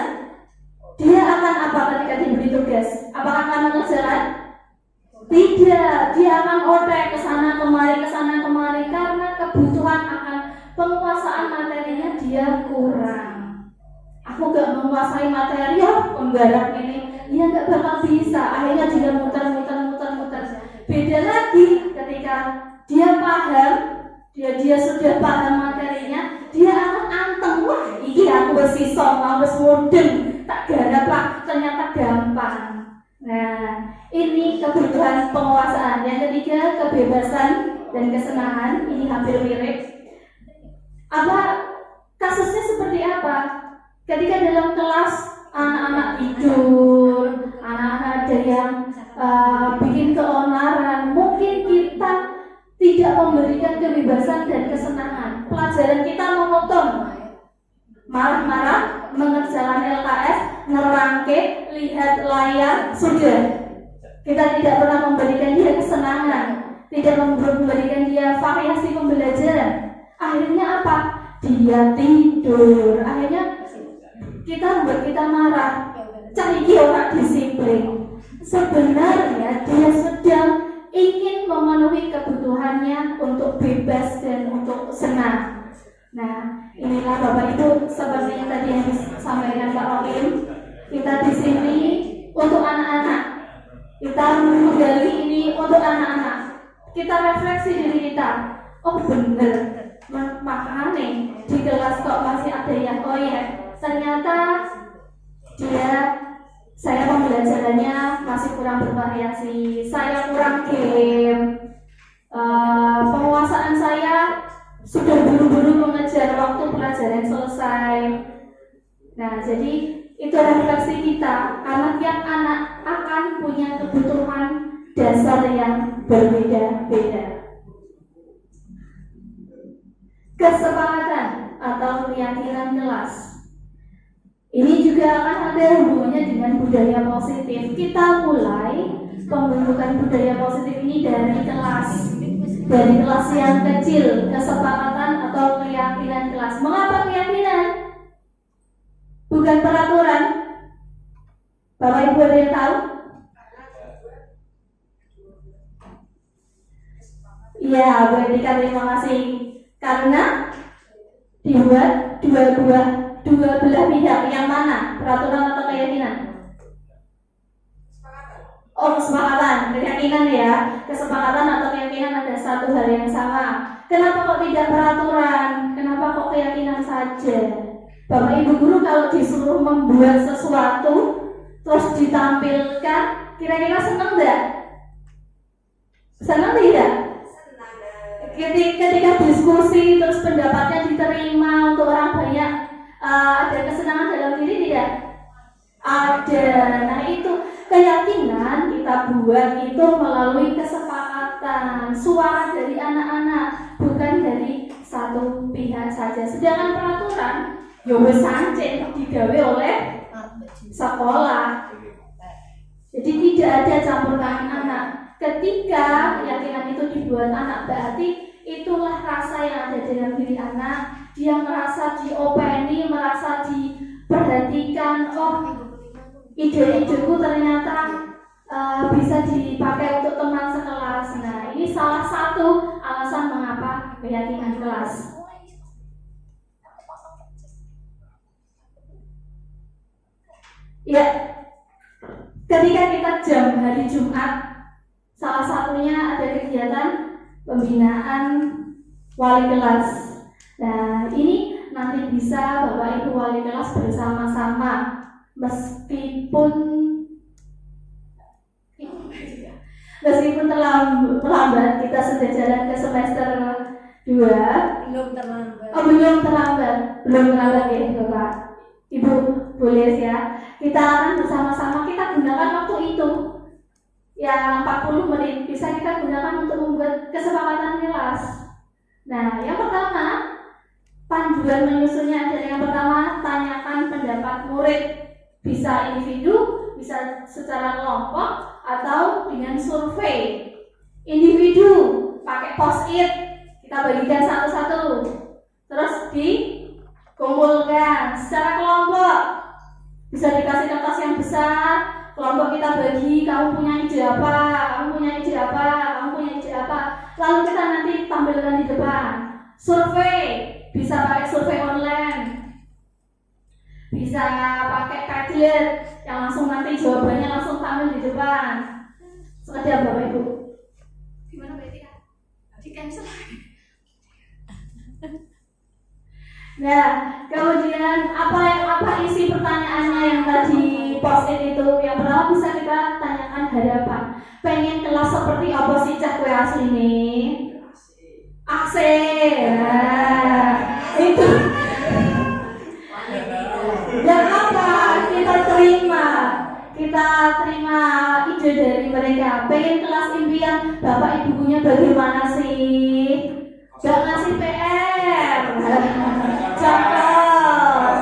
dia akan apa ketika diberi tugas? Apakah akan mengerjakan? Tidak, dia akan otek ke sana kemari karena kebutuhan akan penguasaan materinya dia kurang. Aku gak menguasai materi, penggarap ini, dia gak bakal bisa. Akhirnya dia muter. Beda lagi ketika dia paham, dia sudah paham materinya, dia akan anteng. Wah, ini aku bersisa, aku mudeng, tak garap lah, ternyata gampang. Nah, ini kebutuhan penguasaan. Yang ketiga, kebebasan dan kesenangan. Ini hampir mirip. Apa kasusnya seperti apa? Ketika dalam kelas anak-anak tidur, anak-anak ada yang bikin keonaran, mungkin kita tidak tidak memberikan kebebasan dan kesenangan. Pelajaran kita monoton, marah-marah, mengerjakan LKS, nerangke, lihat layar, sudah. Kita tidak pernah memberikan dia kesenangan, tidak memberikan dia variasi pembelajaran. Akhirnya apa? Dia tidur. Akhirnya kita marah. Cari orang disiplin. Sebenarnya dia sedang ingin memenuhi kebutuhannya untuk bebas dan untuk senang. Nah, inilah Bapak Ibu seperti yang tadi yang disampaikan Pak Rokim. Kita di sini untuk anak-anak. Kita menggali ini untuk anak-anak. Kita refleksi diri kita. Oh bener, makanya di kelas kok masih ada yang oh ya, ternyata saya pembelajarannya masih kurang bervariasi. Saya kurang game. Penguasaan saya sudah buru-buru mengejar waktu pelajaran selesai. Nah, jadi itu refleksi kita karena tiap anak akan punya kebutuhan dasar yang berbeda-beda. Kesepakatan atau keyakinan kelas. Ini juga akan ada hubungannya dengan budaya positif. Kita mulai pembentukan budaya positif ini dari kelas yang kecil, kesepakatan atau keyakinan kelas. Mengapa keyakinan? Bukan peraturan. Bapak Ibu ada yang tahu? Iya, Bu Edika, terima kasih. Karena dibuat dua belah pihak, yang mana? Peraturan atau keyakinan? Oh, kesepakatan, keyakinan ya. Kesepakatan atau keyakinan ada satu hal yang sama. Kenapa kok tidak peraturan? Kenapa kok keyakinan saja? Bapak Ibu guru kalau disuruh membuat sesuatu terus ditampilkan, kira-kira senang enggak? Senang tidak? Ketika diskusi terus pendapatnya diterima untuk orang banyak, ada kesenangan dalam diri tidak? Ada. Nah itu keyakinan kita buat itu melalui kesepakatan, suara dari anak-anak, bukan dari satu pihak saja. Sedangkan peraturan wis sancen digawe oleh sekolah. Jadi tidak ada campur tangan anak. Ketika keyakinan itu dibuat anak, berarti itulah rasa yang ada dalam diri anak. Dia merasa diopeni, merasa diperhatikan. Oh, ide-ideku ternyata bisa dipakai untuk teman sekelas. Nah, ini salah satu alasan mengapa keyakinan kelas. Ya, ketika kita jam hari Jumat, salah satunya ada kegiatan pembinaan wali kelas. Nah, ini nanti bisa Bapak Ibu wali kelas bersama-sama, meskipun terlambat, kita sudah jalan ke semester 2. Belum terlambat ya Bapak Ibu, boleh ya. Kita akan bersama-sama, kita gunakan waktu itu yang 40 menit bisa kita gunakan untuk membuat kesepakatan kelas. Nah, yang pertama, panduan menyusunnya adalah yang pertama, tanyakan pendapat murid. Bisa individu, bisa secara kelompok, atau dengan survei. Individu, pakai post-it, kita bagikan satu-satu, terus dikumpulkan. Secara kelompok, bisa dikasih kertas yang besar, kelompok kita bagi, kamu punya ide apa, kamu punya ide apa, kamu punya ide apa. Lalu kita nanti tampilkan di depan. Survei, bisa pakai survei online, bisa pakai Padlet yang langsung nanti jawabannya langsung tampil di depan. Sekedar Bapak Ibu. Gimana Mbak Tika? Di cancel. Nah, kemudian apa isi pertanyaannya yang tadi post-it itu? Yang pertama bisa kita tanyakan harapan. Pengen kelas seperti apa sih cah kue asli ini? AC. Nah, itu. Dan apa? Kita terima ide dari mereka. Pengen kelas impian Bapak Ibunya bagaimana sih? kasih. Gak ngasih PR. Cakep.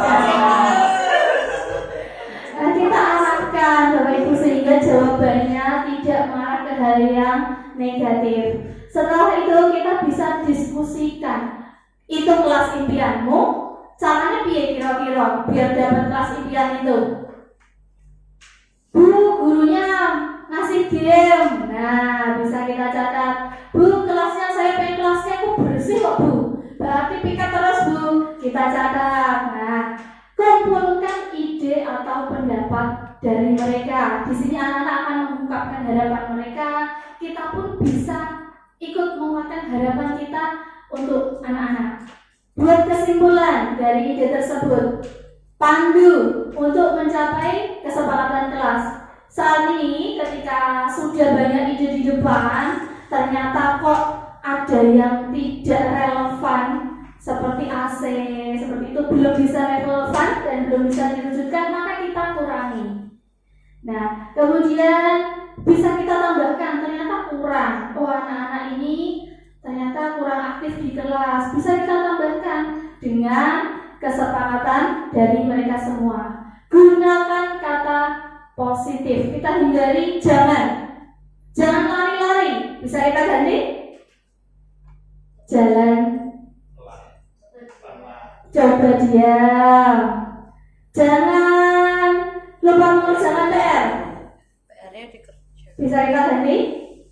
Nah, kita arahkan Bapak Ibu sehingga jawabannya tidak mengarah ke hal yang negatif. Setelah itu kita bisa diskusikan. Itu kelas impianmu, caranya piye kira-kira biar dapat kelas impian itu? Bu, gurunya ngasih game. Nah, bisa kita catat. Bu, kelasnya saya pengen kelasnya kok bersih kok, Bu. Berarti pikat terus, Bu. Kita catat. Nah, kumpulkan ide atau pendapat dari mereka. Di sini anak-anak akan mengungkapkan harapan mereka. Kita pun bisa ikut menguatkan harapan kita untuk anak-anak. Buat kesimpulan dari ide tersebut. Pandu untuk mencapai kesepakatan kelas. Saat ini ketika sudah banyak ide di depan, ternyata kok ada yang tidak relevan seperti AC, seperti itu belum bisa relevan dan belum bisa diwujudkan, maka kita kurangi. Nah, kemudian bisa kita tambahkan, ternyata kurang. Oh, anak-anak ini ternyata kurang aktif di kelas. Bisa kita tambahkan dengan kesepakatan dari mereka semua. Gunakan kata positif. Kita hindari jangan lari-lari. Bisa kita ganti? Jalan. Coba diam. Jangan lupa mengerjakan PR. Bisa kita ganti?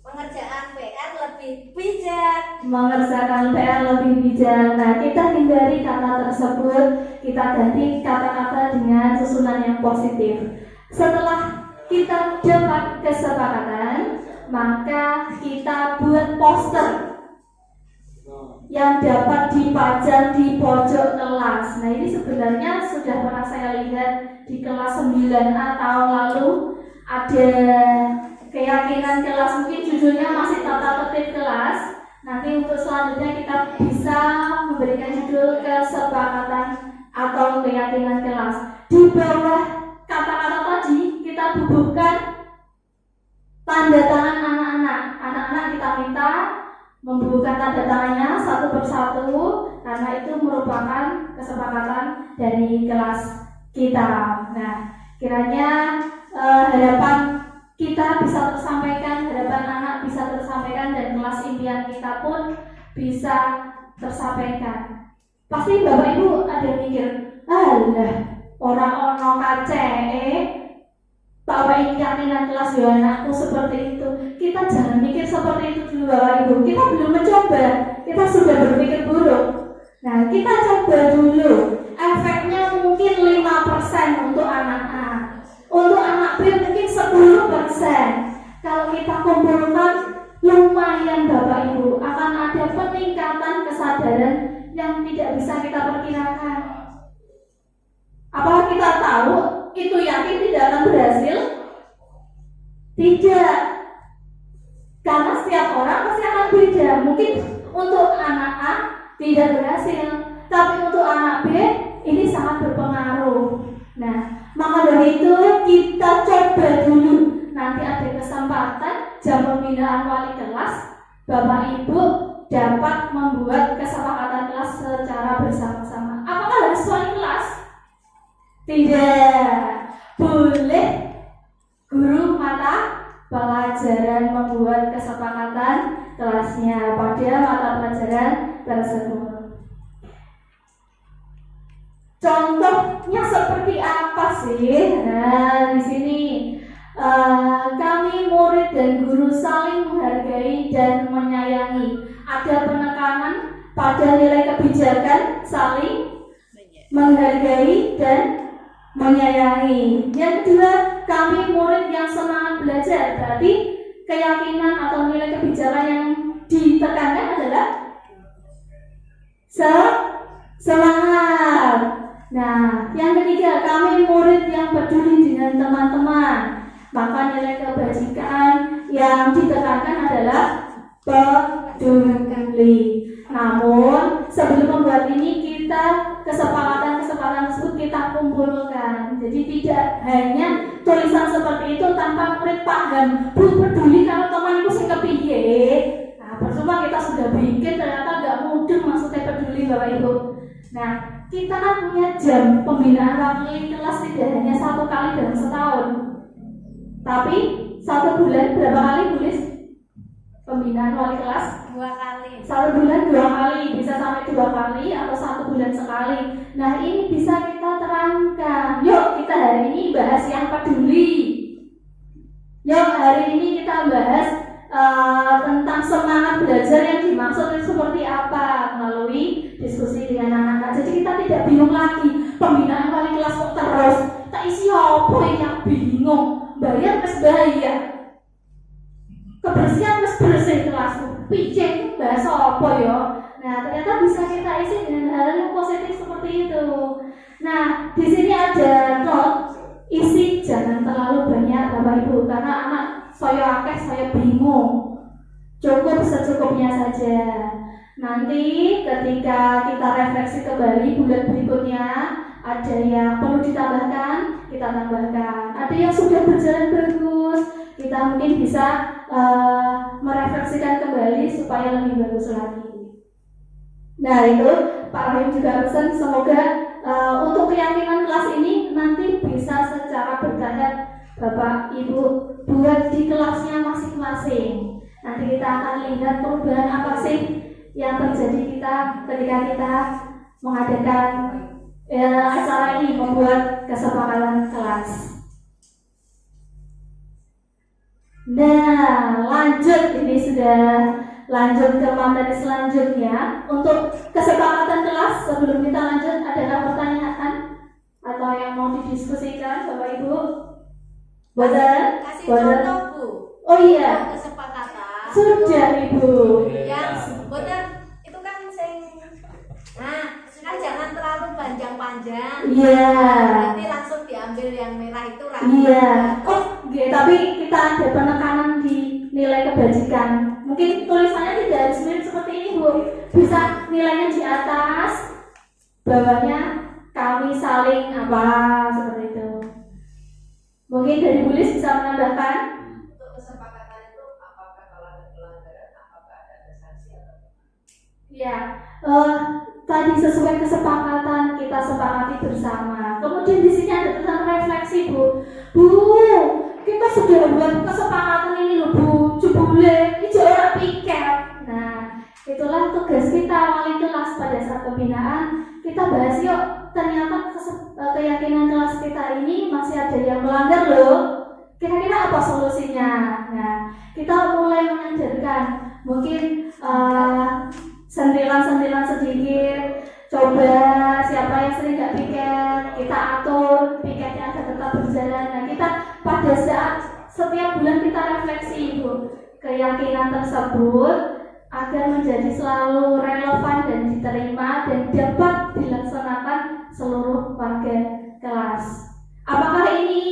Pengerjaan PR lebih bijak. Mengerjakan PR lebih bijak. Nah, kita hindari kata tersebut, kita ganti kata-kata dengan susunan yang positif. Setelah kita dapat kesepakatan, maka kita buat poster yang dapat dipajang di pojok kelas. Nah, ini sebenarnya sudah pernah saya lihat di kelas 9A tahun lalu. Ada keyakinan kelas, mungkin judulnya masih tata tertib kelas. Nanti untuk selanjutnya kita bisa memberikan judul kesepakatan atau keyakinan kelas. Di bawah kata-kata tadi kita bubuhkan tanda tangan anak-anak. Anak-anak kita minta membubuhkan tanda tangannya satu persatu karena itu merupakan kesepakatan dari kelas kita. Nah, kiranya harapan kita bisa tersampaikan, harapan anak bisa tersampaikan, dan kelas impian kita pun bisa tersampaikan. Pasti Bapak Ibu ada yang mikir, alah, orang ono KCE bahwa keyakinan kelas ya anakku seperti itu. Kita jangan mikir seperti itu dulu Bapak Ibu. Kita belum mencoba, kita sudah berpikir buruk. Nah, kita coba dulu. Efeknya mungkin 5% untuk anak A. Untuk anak B mungkin 10%. Kalau kita kumpulkan, lumayan Bapak Ibu, akan ada peningkatan kesadaran yang tidak bisa kita perkirakan. Apakah kita tahu itu yakin tidak akan berhasil? Tidak. Karena setiap orang pasti akan beda. Mungkin untuk anak A tidak berhasil, tapi untuk anak B ini sangat berpengaruh. Nah, maka dari itu kita coba dulu. Nanti ada kesempatan jam pembinaan wali kelas, Bapak Ibu dapat membuat kesepakatan kelas secara bersama-sama. Apakah harus wali kelas? Tidak. Boleh guru mata pelajaran membuat kesepakatan kelasnya pada mata pelajaran tersebut. Contohnya seperti apa sih? Nah, di sini kami murid dan guru saling menghargai dan menyayangi. Ada penekanan pada nilai kebijakan, saling menghargai dan menyayangi. Yang kedua, kami murid yang semangat belajar. Berarti keyakinan atau nilai kebijakan yang ditekankan adalah semangat. Nah, yang ketiga, kami murid yang peduli dengan teman-teman. Maka nilai kebajikan yang ditekankan adalah peduli. Namun, sebelum membuat ini kita kesepakatan tersebut kita kumpulkan. Jadi tidak hanya tulisan seperti itu tanpa murid paham. Bu, peduli kalau temanku sing kepiye. Nah, percuma kita sudah sudah bikin ternyata nggak mudeng, maksudnya peduli Bapak Ibu. Nah, kita kan punya jam pembinaan wali kelas tidak hanya 1 kali dalam setahun, tapi 1 bulan berapa kali tulis pembinaan wali kelas? 2 kali. 1 bulan 2 kali, bisa sampai 2 kali atau 1 bulan sekali. Nah, ini bisa kita terangkan. Yuk kita hari ini bahas yang peduli. Yuk hari ini kita bahas tentang semangat belajar yang dimaksud itu seperti apa melalui diskusi dengan anak-anak. Jadi kita tidak bingung lagi pembinaan wali kelas kok terus tak isi apa yang bingung, bayar plus bayar, kebersihan plus bersih kelasku, pijeng bahasa apa ya. Nah ternyata bisa kita isi dengan hal yang positif seperti itu. Nah di sini ada note isi jangan terlalu banyak Bapak Ibu, karena anak saya akeh, saya bingung. Cukup secukupnya saja. Nanti ketika kita refleksi kembali bulan berikutnya, ada yang perlu ditambahkan, kita tambahkan. Ada yang sudah berjalan bagus, kita mungkin bisa merefleksikan kembali supaya lebih bagus lagi. Nah itu Pak Rahim juga pesan, semoga untuk keyakinan kelas ini nanti bisa secara bertahap Bapak Ibu buat di kelasnya masing-masing. Nanti kita akan lihat perubahan apa sih yang terjadi ketika kita mengadakan acara ini, membuat kesepakatan kelas. Nah, lanjut, ini sudah lanjut ke materi selanjutnya. Untuk kesepakatan kelas, sebelum kita lanjut, adakah pertanyaan atau yang mau didiskusikan Bapak Ibu? Boten? Kasih contoh Bu. Oh iya, Kesepakatan. sudah Ibu. Yang boten itu kan kan jangan terlalu panjang-panjang. Iya. Nanti langsung diambil yang merah itu rapi. Iya. Oh, tapi kita ada penekanan di nilai kebajikan. Mungkin tulisannya tidak harus mirip seperti ini Bu. Bisa nilainya di atas, bawahnya kami saling apa seperti itu. Mungkin dari Bu Lis bisa menambahkan. Untuk kesepakatan itu apakah kalau ada pelanggaran, apakah ada sanksi atau? Ya, tadi sesuai kesepakatan kita sepakati bersama. Kemudian di sini ada tentang refleksi Bu. Bu, kita sudah buat kesepakatan ini loh Bu. Jebule iki ora piket. Nah, itulah tugas kita wali kelas pada saat pembinaan. Kita bahas yuk, ternyata keyakinan kelas kita ini masih ada yang melanggar loh. Kira-kira apa solusinya? Nah, kita mulai mengajarkan mungkin sentilan-sentilan sedikit. Coba siapa yang sering gak piket, kita atur piketnya agar tetap berjalan. Nah, kita pada saat setiap bulan kita refleksi Ibu keyakinan tersebut agar menjadi selalu relevan dan diterima dan dapat dilaksanakan seluruh warga kelas. Apakah ini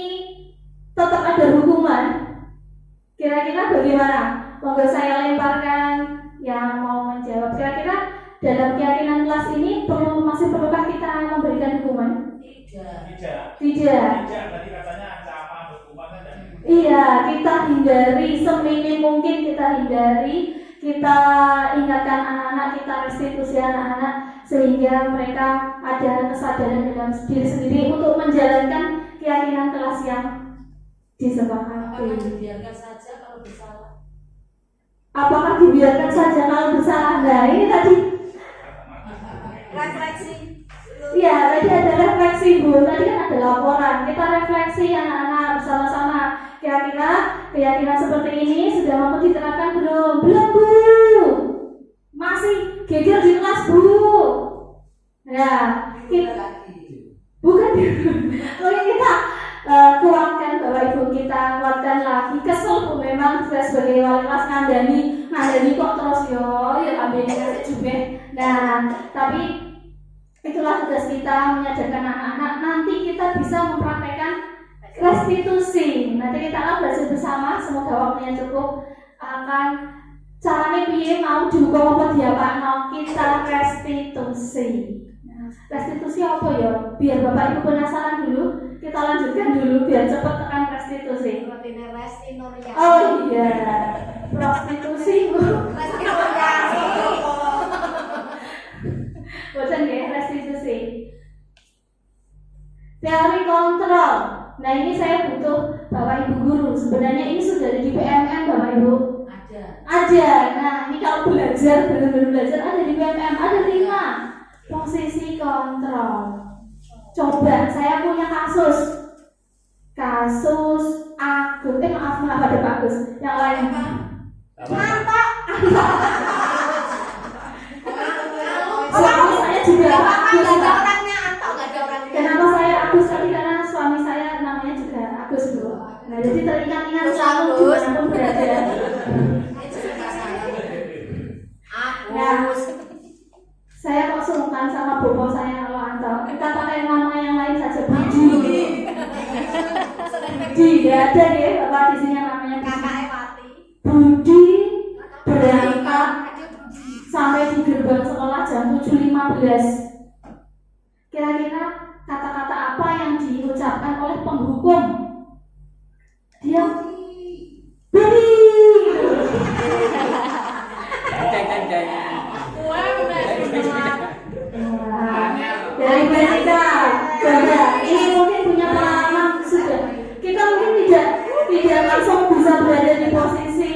tetap ada hukuman? Kira-kira bagaimana? Monggo saya lemparkan yang mau menjawab. Kira-kira dalam keyakinan kelas ini masih perlukah kita memberikan hukuman? Tidak. Tadi katanya ancaman hukuman dan Iya, kita hindari seminim mungkin, kita ingatkan anak-anak, kita restitusi anak-anak sehingga mereka ada kesadaran dalam diri sendiri untuk menjalankan keyakinan kelas yang disepakati. Dibiarkan saja kalau bersalah. Apakah dibiarkan saja kalau bersalah? Nah, ini tadi Refleksi. iya, tadi ada refleksi Bu. Tadi kan ada laporan. Kita refleksi anak-anak bersama-sama. Kira-kira keyakinan seperti ini sudah mampu diterapkan belum? Belum Bu. Masih geger di kelas Bu. Nah, kita bukan mungkin kita kuatkan Bapak Ibu, kita kuatkan lagi. Kesel Bu memang saya sebagai wali kelas ngandani kok terus yo ambil kasih jubeh. Nah, tapi itulah tugas kita menyadarkan anak-anak. Nanti kita bisa mempraktekkan restitusi. Nanti kita akan belajar bersama. Semoga waktunya cukup. Akan caranya piye mau dihukum apa diapakno, kita restitusi. Nah, restitusi apa ya? Biar Bapak Ibu penasaran dulu. Kita lanjutkan dulu biar cepat tekan restitusi. Resti Nuryani. Oh iya, prostitusi Bu. Resti Nuryani. Nah ini saya butuh Bapak Ibu guru. Sebenarnya ini sudah ada di PMN Bapak Ibu. Ada. Nah ini kalau belajar benar-benar belajar ada di PMN. Ada 5 posisi kontrol. Coba saya punya kasus Agus. Maaf ada Pak Agus. Yang lain. Mantap. Suami saya juga Agus. Kenapa saya Agus? Karena suami saya namanya juga Agus Bu. Nah jadi teringat-ingat selalu dimanapun berada. Nah, saya kok sungkan sama bobo saya kalau antar. Kita pakai nama yang lain saja Budi. Budi, ya ada deh Bapak di sini namanya Budi berangkat sampai di gerbang sekolah jam 7.15. Kira-kira kata-kata apa yang diucapkan oleh penghukum? Dia Budi. Dari Berita, coba ini mungkin punya pengalaman sudah. Kita mungkin tidak langsung bisa berada di posisi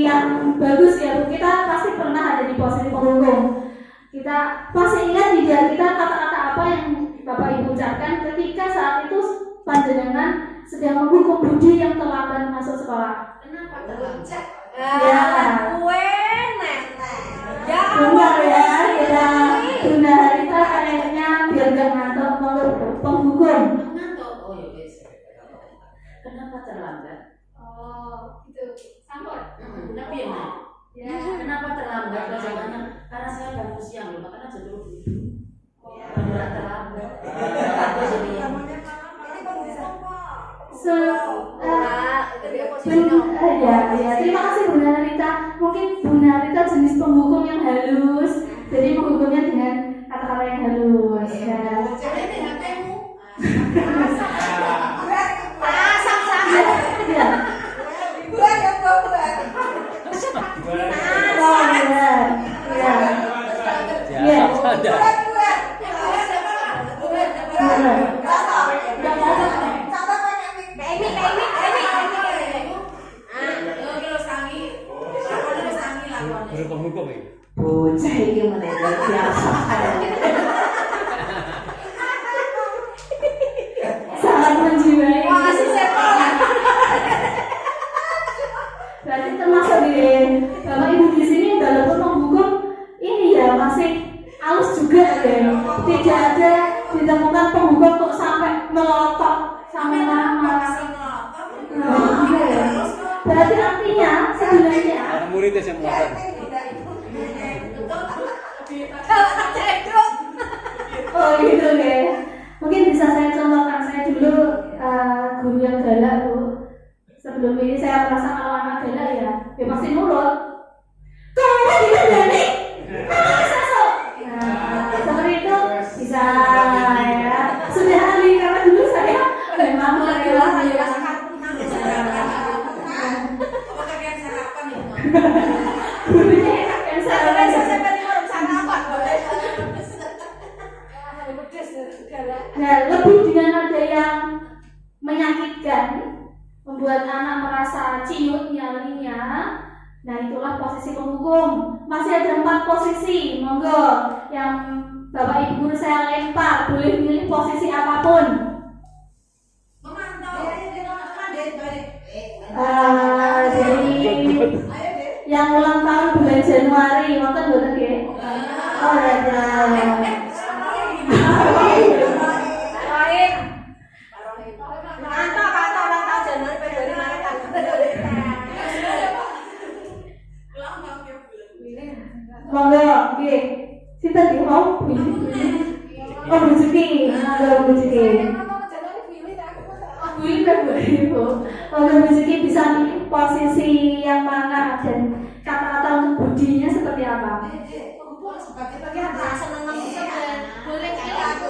yang bagus ya Bu. Kita pasti pernah ada di posisi penghukum. Kita pasti ingat tidak kita kata-kata apa yang Bapak Ibu ucapkan ketika saat itu panjenengan sedang menghukum Budi yang terlambat masuk sekolah. Kenapa terlambat? Ya. Benar ya, kita Bunda Harita kayaknya biar gak ngantuk menurut penghukum. Oh ya wes. Kenapa terlambat? Oh, itu sambut. Tapi ya. Kenapa terlambat? Karena saya bangun siang loh, makanya jadi dulu. Beneran terlambat. Terima kasih Bu Narita. Mungkin Bu Narita jenis penghukum yang halus, jadi menghukumnya dengan kata-kata yang halus. Bocah ini menegar biasa. Sangat menjiwai. Berarti termasuk di Bapak Ibu di sini walaupun menghukum ini ya masih halus juga ya. Tidak ada ditemukan penghukum kok sampai melotot sampai marah-marah. Berarti artinya sebenarnya muridnya yang melakukan. Oh gitu deh. Mungkin bisa saya contohkan. Saya dulu guru yang galak Bu. Sebelum ini saya merasa kalau anak galak ya pasti nurut. Kamu tidak berani? Masuk. Nah seperti itu bisa ya. Sudah ahli karena dulu saya memang rela gurunya yang Nah, lebih dengan ada yang menyakitkan, membuat anak merasa ciut nyalinya. Nah, itulah posisi penghukum. Masih ada 4 posisi, monggo yang Bapak Ibu guru saya lempar, boleh pilih posisi apapun. Jadi yang ulang tahun bulan Januari, nonton bulan ya? Oh, ada. Monggo, oke. Sinten iki mau? Oh, rezeki. Monggo rezeki. Pilih kan Bu Ibu. Monggo rezeki bisa pilih posisi yang mana dan kata-kata untuk budinya seperti apa? Boleh aku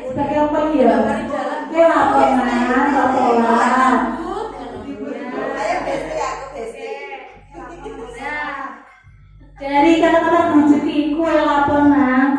sebagai apa ya? Kayak laporan, laporan. Dari kata-kata rezeki kue laporan,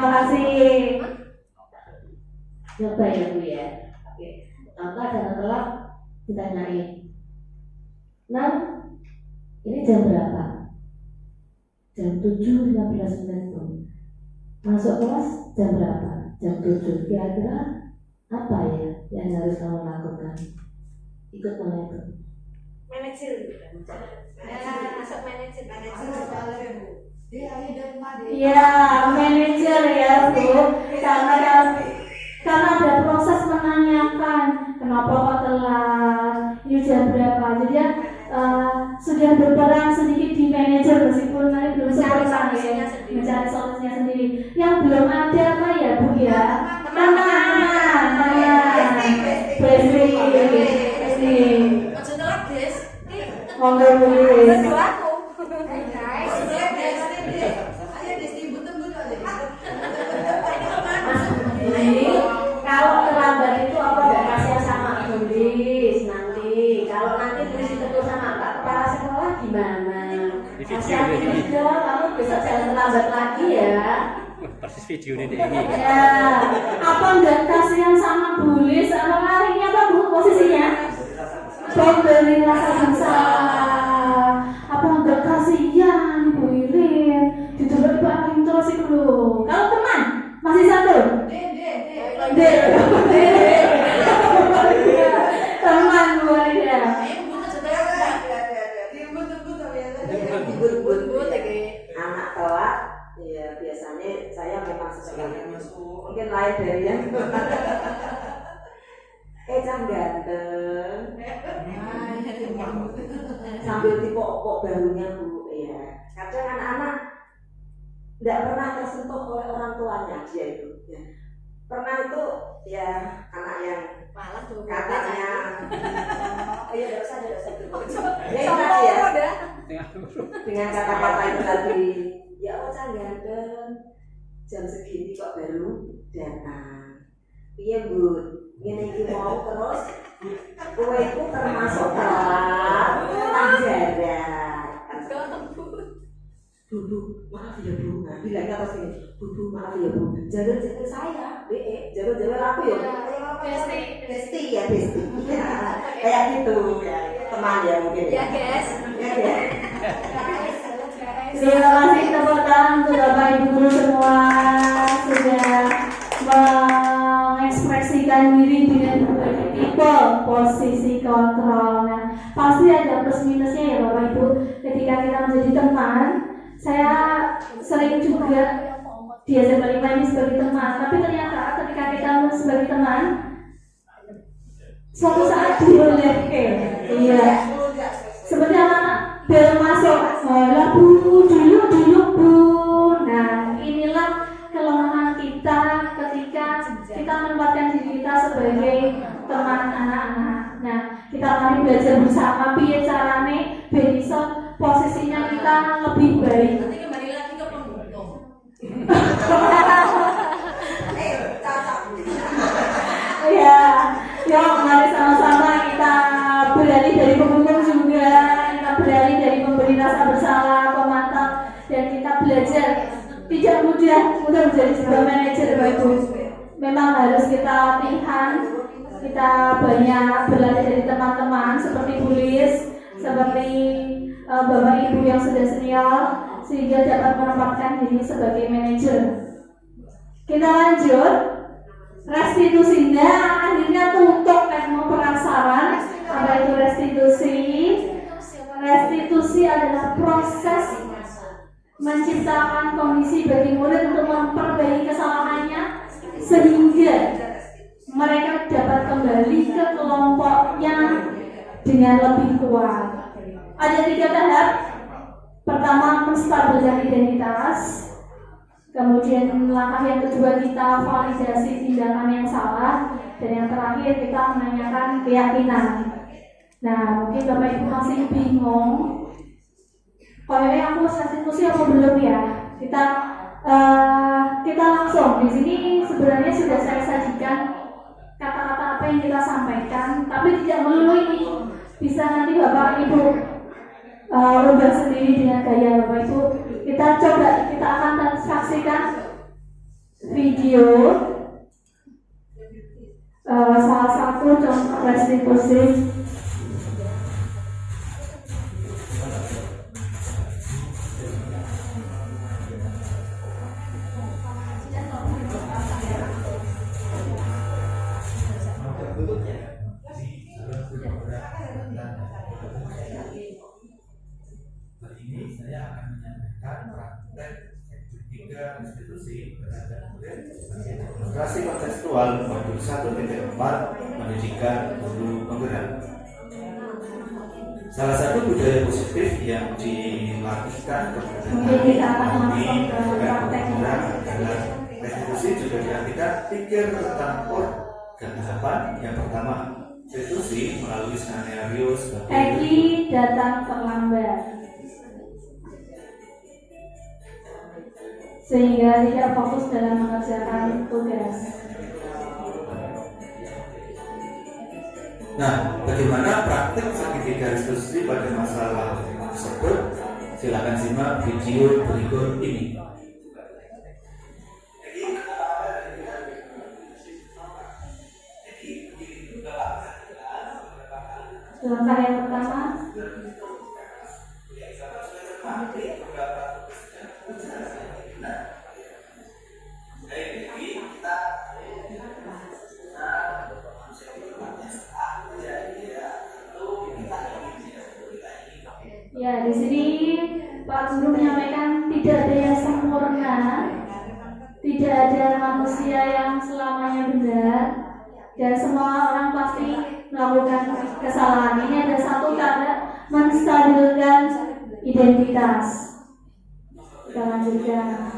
kasih. Coba ya Bu ya. Oke. Angka dan telat ditanyain. Nah, ini jam berapa? Jam 7.15 Bu. Masuk kelas jam berapa? Jam 7. Kira-kira apa ya yang harus kamu lakukan? Ikut mana itu? Manajer. Masuk manajer. Ya, manajer ya Bu. Karena ada proses menanyakan kenapa kok telat, ini jam berapa. Jadi ya sudah berperan sedikit di manajer meskipun nanti belum sempurna ya, mencari solusinya sendiri. Yang belum ada apa ya Bu ya? Teman. Besti. Monggo Bu. Kalau terlambat itu apa enggak kasihan sama tulis nanti. Kalau nanti tulis ditegur sama Pak Kepala Sekolah gimana? Kasihan tulis dong, kamu besok jangan terlambat lagi ya. Persis video ini ini. Ya, apa enggak kasihan sama bulis? Apa ini apa Bu posisinya? Pemberi rasa bersalah. Apa enggak kasihan Bu Irin? Ditulis Pak terus itu loh. Kalau teman masih satu. Teman buat dia. Anak telat, ya biasanya saya memang sesekali mungkin lain dari yang Cang ganteng sambil dipok-pok bahunya Bu ya. Kadang anak-anak tidak pernah tersentuh oleh orang tuanya dia itu ya. Pernah itu ya anak yang katanya ya tidak usah ya dengan kata-kata itu tadi ya Allah Cang ganteng jam segini kok baru datang iya Bu ini mau terus kue itu termasuk telat jarak Bu, maaf ya Bu, nah bilangnya apa sih? Bu, maaf ya Bu, jaga-jaga saya, jaga-jaga aku ya Besti ya, Besti kayak gitu ya, teman ya mungkin ya guys. Terima kasih tepuk tangan untuk Bapak Ibu guru semua sudah mengekspresikan diri dengan berbagai tipe posisi kontrol. Nah, pasti ada plus minusnya ya Bapak Ibu ketika kita menjadi teman. Saya sering juga di SMP 5 ini sebagai teman, tapi ternyata ketika kita sebagai teman suatu saat dibolehkan, iya, seperti anak baru masuk, lah Bu, dulu Bu. Nah, inilah kelemahan kita ketika kita menempatkan diri kita sebagai teman anak-anak. Nah, kita mari belajar bersama piye carane ben iso posisinya kita lebih baik. Nanti kembali lagi ke pembunuh. Ya, yuk mari sama-sama kita beralih dari pembunuh juga, kita beralih dari memberi rasa bersalah, pemantap, dan kita belajar tidak mudah menjadi sebuah manajer baru. Memang harus kita latihan, kita banyak berlatih dari teman-teman seperti bulis, seperti Bapak Ibu yang sudah senior, sehingga dapat menempatkan diri sebagai manajer. Kita lanjut. Restitusinya akhirnya tutup mau penasaran apa itu restitusi. Restitusi adalah proses menciptakan kondisi bagi murid untuk memperbaiki kesalahannya sehingga mereka dapat kembali ke kelompoknya dengan lebih kuat. Ada 3 tahap. Pertama, menstabilkan identitas. Kemudian langkah yang kedua kita validasi tindakan yang salah, dan yang terakhir kita menanyakan keyakinan. Nah, mungkin Bapak Ibu masih bingung, kayaknya aku restitusi apa belum ya? Kita langsung di sini sebenarnya sudah saya sajikan kata-kata apa yang kita sampaikan, tapi tidak melulu ini. Bisa nanti Bapak Ibu ubah sendiri dengan gaya Bapak Ibu. Kita akan saksikan video salah satu contoh restitusi. Ini saya akan menyampaikan praktek ketiga institusi demokrasi kontekstual modul 1.4 pendidikan guru penggerak. Salah satu budaya positif yang dilakukan Mungkin kita akan masuk ke prakteknya. adalah restitusi juga diartikan pikir tentang gagapan. Yang pertama, restitusi melalui skenario sebagai Eki datang terlambat sehingga tidak fokus dalam mengerjakan tugas. Nah, bagaimana praktik segitiga restitusi pada masalah tersebut? Silakan simak video berikut ini. Langkah yang pertama, ya di sini Pak Guru menyampaikan tidak ada yang sempurna, tidak ada manusia yang selamanya benar, dan semua orang pasti melakukan kesalahan. Ini ada satu cara menstabilkan identitas. Kita lanjutkan.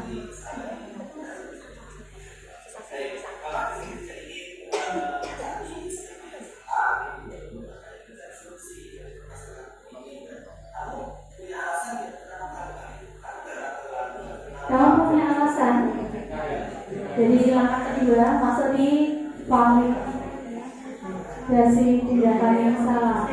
Kamu punya alasan. Jadi langkah kedua masuk di validasi tindakan yang salah.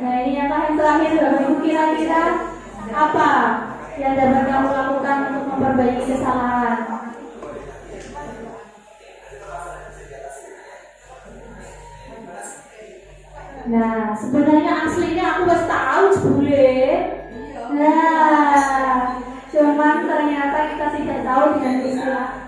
Nah ini yang terakhir Bapak Ibu, kira-kira apa yang dapat kamu lakukan untuk memperbaiki kesalahan? Nah sebenarnya aslinya aku harus tahu sebule. Nah cuman ternyata kita tidak tahu dengan istilah.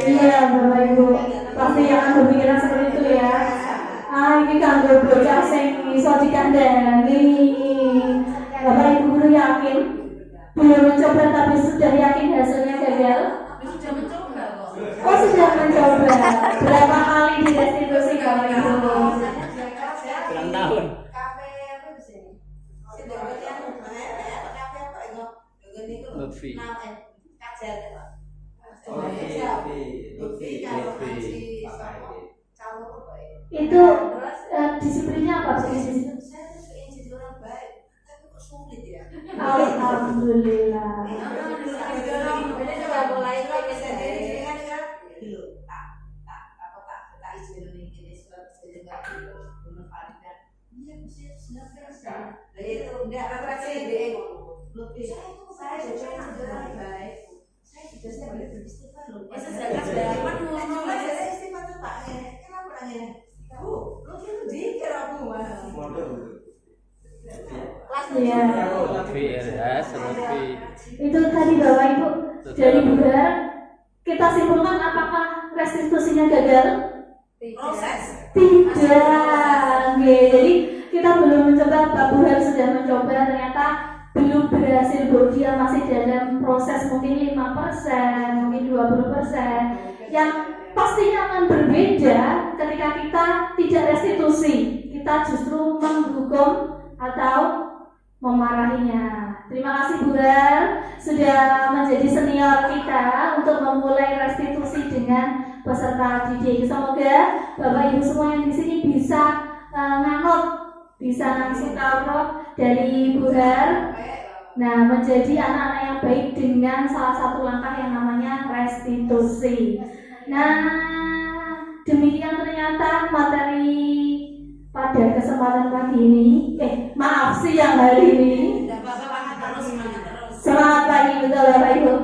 Iya Bapak Ibu, pasti akan berpikiran seperti itu ya. Ini kanggo bocah sing iso dikandani. Bapak Ibu guru yakin belum mencoba tapi sudah yakin hasilnya gagal? Oh sudah mencoba. Berapa kali di restitusi Bapak Ibu? 9 tahun. Lutfi. Itu disiplinnya apa sih? Alhamdulillah. Iya. Lutfi RS, Lutfi. Itu tadi Bapak Ibu dari Bugar kita simpulkan apakah restitusinya gagal? Proses. Tidak. Jadi kita belum mencoba, Pak Buhar sudah mencoba, ternyata belum berhasil, Bu. Dia masih dalam proses mungkin 5%, mungkin 20%, yang pastinya akan berbeda ketika kita tidak restitusi. Kita justru menghukum atau memarahinya. Terima kasih Bu Har sudah menjadi senior kita untuk memulai restitusi dengan peserta didik. Semoga Bapak Ibu semua yang di sini bisa nganut, bisa langsung Taurat dari Bu Har. Nah, menjadi anak-anak yang baik dengan salah satu langkah yang namanya restitusi. Nah, demikian ternyata materi pada kesempatan pagi ini. Maaf siang hari ini. Selamat pagi, betul Bapak Ibu.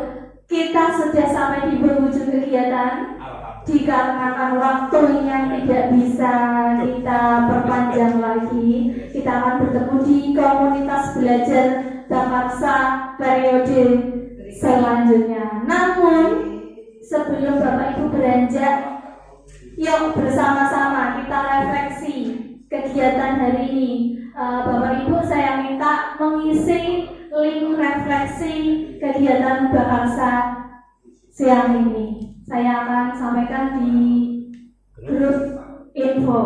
Kita sudah sampai di penghujung kegiatan. Dikarenakan waktu yang tidak bisa kita perpanjang lagi, kita akan bertemu di komunitas belajar Bakarsa periode selanjutnya. Namun sebelum Bapak Ibu beranjak, yuk bersama-sama kita refleksi kegiatan hari ini. Bapak Ibu, saya minta mengisi link refleksi kegiatan Bakarsa siang ini. Saya akan sampaikan di grup info.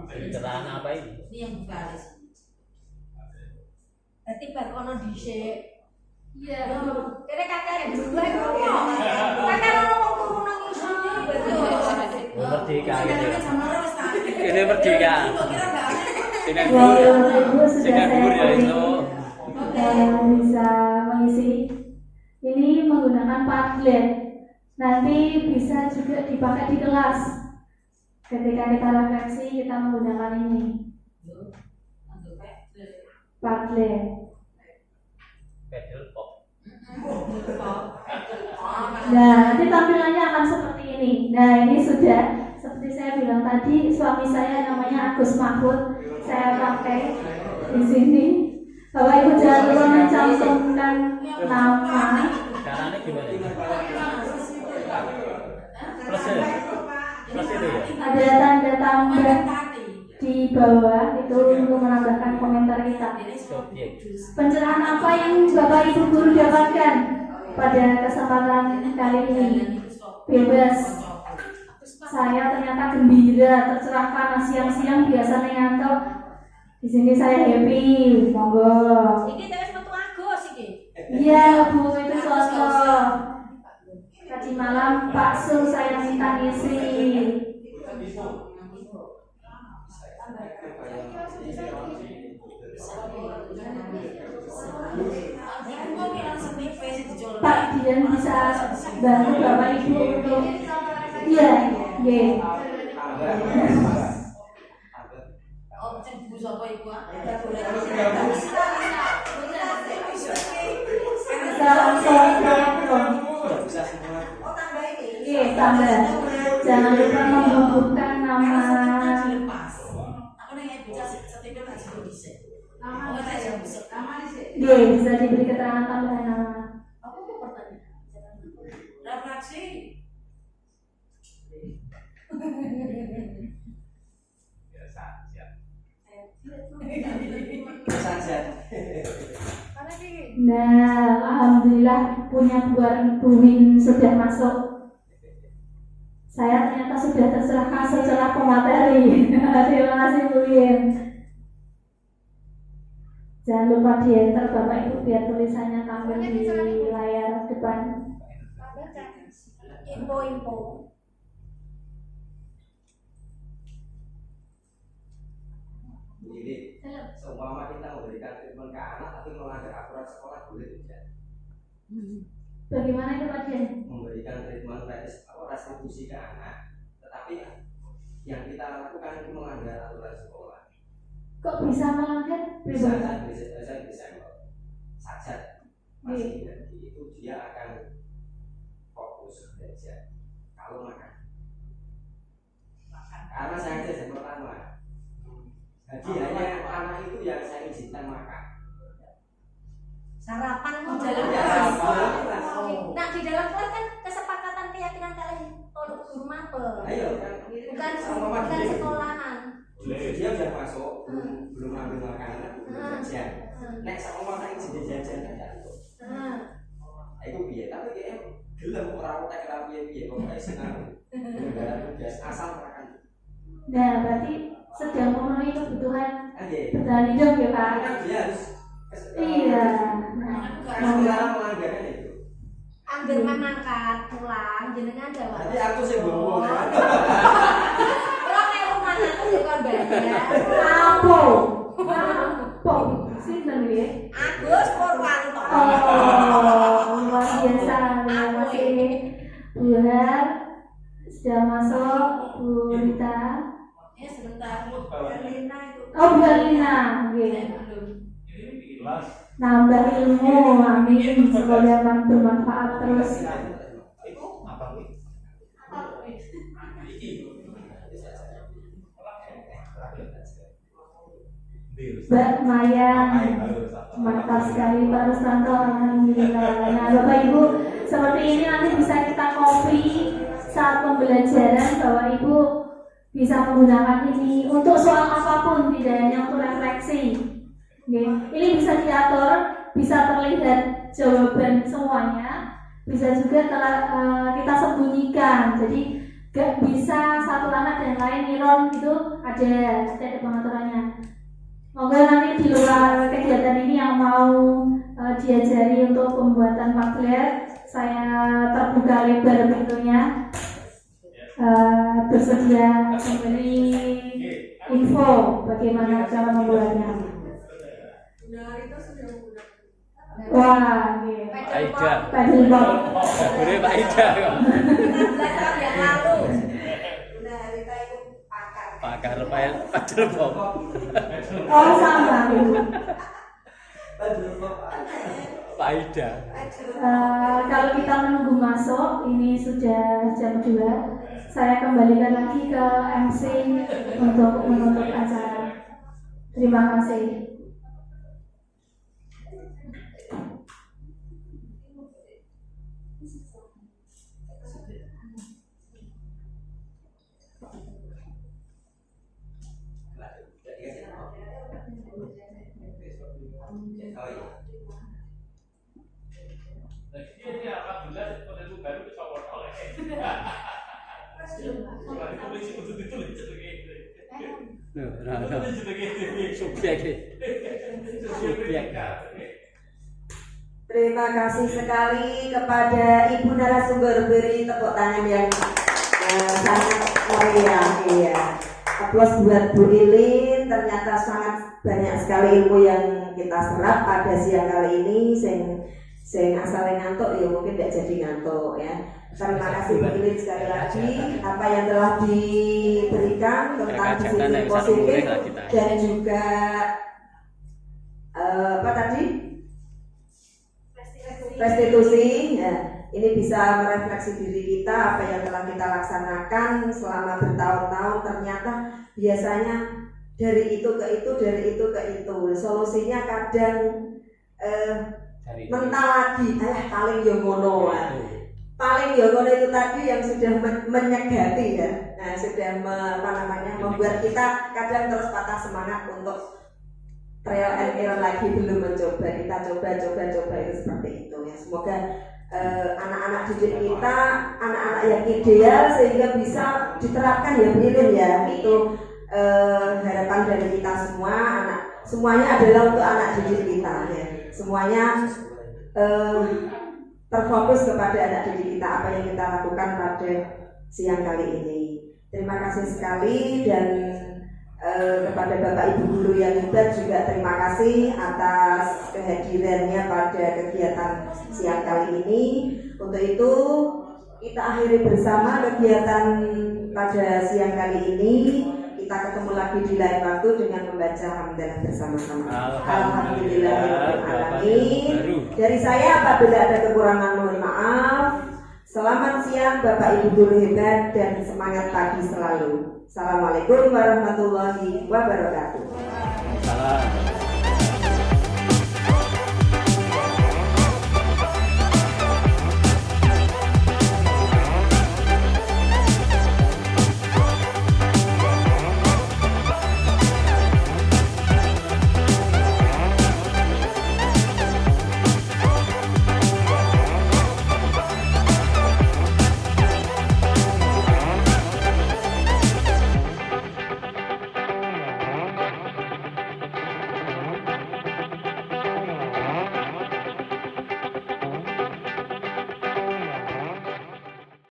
Keterangan apa ini? Ini yang baris. Berarti baru dhisik. Iya. Kene kakek dulu ae ngomong. Kakek ngomong turun nang isine. Merdeka Kakek ini. samara wis tak. Ini merdeka. Kira gak Dengan Ibu sudah dengan saya ya itu. bisa mengisi. Ini menggunakan Padlet. Nanti bisa juga dipakai di kelas. Ketika kita refleksi, kita menggunakan ini. Padlet. Pedal pop. Nah, nanti tampilannya akan seperti ini. Nah, ini sudah seperti saya bilang tadi, suami saya namanya Agus Mahfud. Saya pakai di sini. Bapak Ibu jangan lupa mencantumkan nama. Caranya gimana? Plus ya? Plus itu ya? Ada tanda tambah di bawah itu untuk menambahkan komentar kita. Subjek. Pencerahan apa yang Bapak Ibu guru dapatkan pada kesempatan kali ini? Bebas. Saya ternyata gembira, tercerahkan. Siang-siang biasanya ngantuk. Di sini saya happy. Monggo. iki terus metu Agus iki. Iya Bu, itu sosok. Tadi malam Pak Sul saya minta ngisi. Pak Dian bisa bantu Bapak Ibu untuk iya, nggih. Oh, cek Bu sapa iku ah? Salam Iya, tambah. Jangan lupa menghubungkan nama. Aku nanya bisa setipnya tak sih bisa. Nama saya bisa. Iya, bisa diberi keterangan tambahan nama. Aku mau bertanya. Refleksi. Biasa, siap. Nah, alhamdulillah punya Bu Win sudah masuk. Saya ternyata sudah tercerahkan secara pemateri. Terima kasih Bu Win. Jangan lupa di enter Bapak Ibu biar tulisannya tampil di layar depan. Info. Jadi seumpama kita memberikan treatment ke anak tapi melanggar aturan sekolah boleh tidak? Bagaimana itu Pak Dian? Memberikan treatment restitusi ke anak, tetapi yang kita lakukan itu melanggar aturan sekolah. Kok bisa melanggar? Bisa saja masih itu dia akan fokus belajar kalau makan. Karena saya yang pertama. Jadi hanya anak itu yang saya izinkan makan. Sarapan mau jalan kelas. Nah di dalam kelas kan kesepakatan keyakinan apa? Ayo kan Bukan sama bukan dia. sekolahan. Dia udah masuk, belum ambil makanan, belum jajan. Nek sama makan ini jajan kan. Itu piye? Tapi kayak gelem ora tak kira piye-piye pokoke senang. Biasa asal makan. Nah, berarti sedang memenuhi kebutuhan Nggih. bertahan hidup ya Pak? Kan dia harus Iya. sekarang melanggar itu. Angger mangkat pulang jenengan jawab. Nanti aku sih bobo. Orang yang rumah aku kon bayar. Apa? Apa? Sinten nggih? Agus Purwanto. Oh, luar biasa. Terima kasih. Bu Har sudah masuk, Bu Rita. Sebentar. Erlina itu. Oh, Bu Alina. Nggih. Nambah ilmu, amin. Semoga bermanfaat terus. Mbak Maya, mantap sekali Pak Rustanto, alhamdulillah. Nah, Bapak Ibu, seperti ini nanti bisa kita copy saat pembelajaran. Bapak Ibu bisa menggunakan ini untuk soal apapun, tidak hanya untuk refleksi. Oke. Ini bisa diatur, bisa terlihat jawaban semuanya, bisa juga kita sembunyikan. Jadi gak bisa satu anak dan lain iron itu ada pengaturannya. Monggo nanti di luar kegiatan ini yang mau diajari untuk pembuatan Padlet, saya terbuka lebar pintunya. Bersedia memberi info bagaimana cara membuatnya. Wah, gitu. Aida. Paddle board. Boleh Pak Aida. 16 tahun yang lalu. Nah, kita ikut pakar. Pakar padel bob. Oh, sama. Pak Aida. Kalau kita menunggu masuk, ini sudah jam 2. Saya kembalikan lagi ke MC untuk menutup acara. Terima kasih. Terima kasih sekali kepada Ibu narasumber, beri tepuk tangan yang sangat meriah. Iya. Aplaus buat Bu Ilin, ternyata sangat banyak sekali ilmu yang kita serap pada siang kali ini. Sing asale ngantuk ya mungkin tidak jadi ngantuk ya. Terima kasih Bu Ilin sekali lagi apa yang telah diberikan tentang disiplin positif dan juga apa tadi? Restitusi. Ya, ini bisa merefleksi diri kita apa yang telah kita laksanakan selama bertahun-tahun. Ternyata biasanya dari itu ke itu, dari itu ke itu. Solusinya kadang mental lagi, paling yo ngono. Paling yo ngono itu tadi yang sudah menyegati ya. Nah, sudah membuat kita kadang terus patah semangat untuk trial and error lagi, belum mencoba. Kita coba itu seperti itu ya. Semoga anak-anak didik kita, anak-anak yang ideal sehingga bisa diterapkan ya Bu Ilin ya. Itu harapan dari kita semua. Semuanya adalah untuk anak didik kita ya. Semuanya terfokus kepada anak didik kita, apa yang kita lakukan pada siang kali ini. Terima kasih sekali dan kepada Bapak Ibu guru yang hebat juga terima kasih atas kehadirannya pada kegiatan siang kali ini. Untuk itu kita akhiri bersama kegiatan pada siang kali ini. Kita ketemu lagi di lain waktu dengan membaca hamdalah bersama-sama. Alhamdulillahirobbilalamin. Dari saya apabila ada kekurangan mohon maaf. Selamat siang Bapak Ibu guru hebat dan semangat pagi selalu. Assalamualaikum warahmatullahi wabarakatuh. Salam.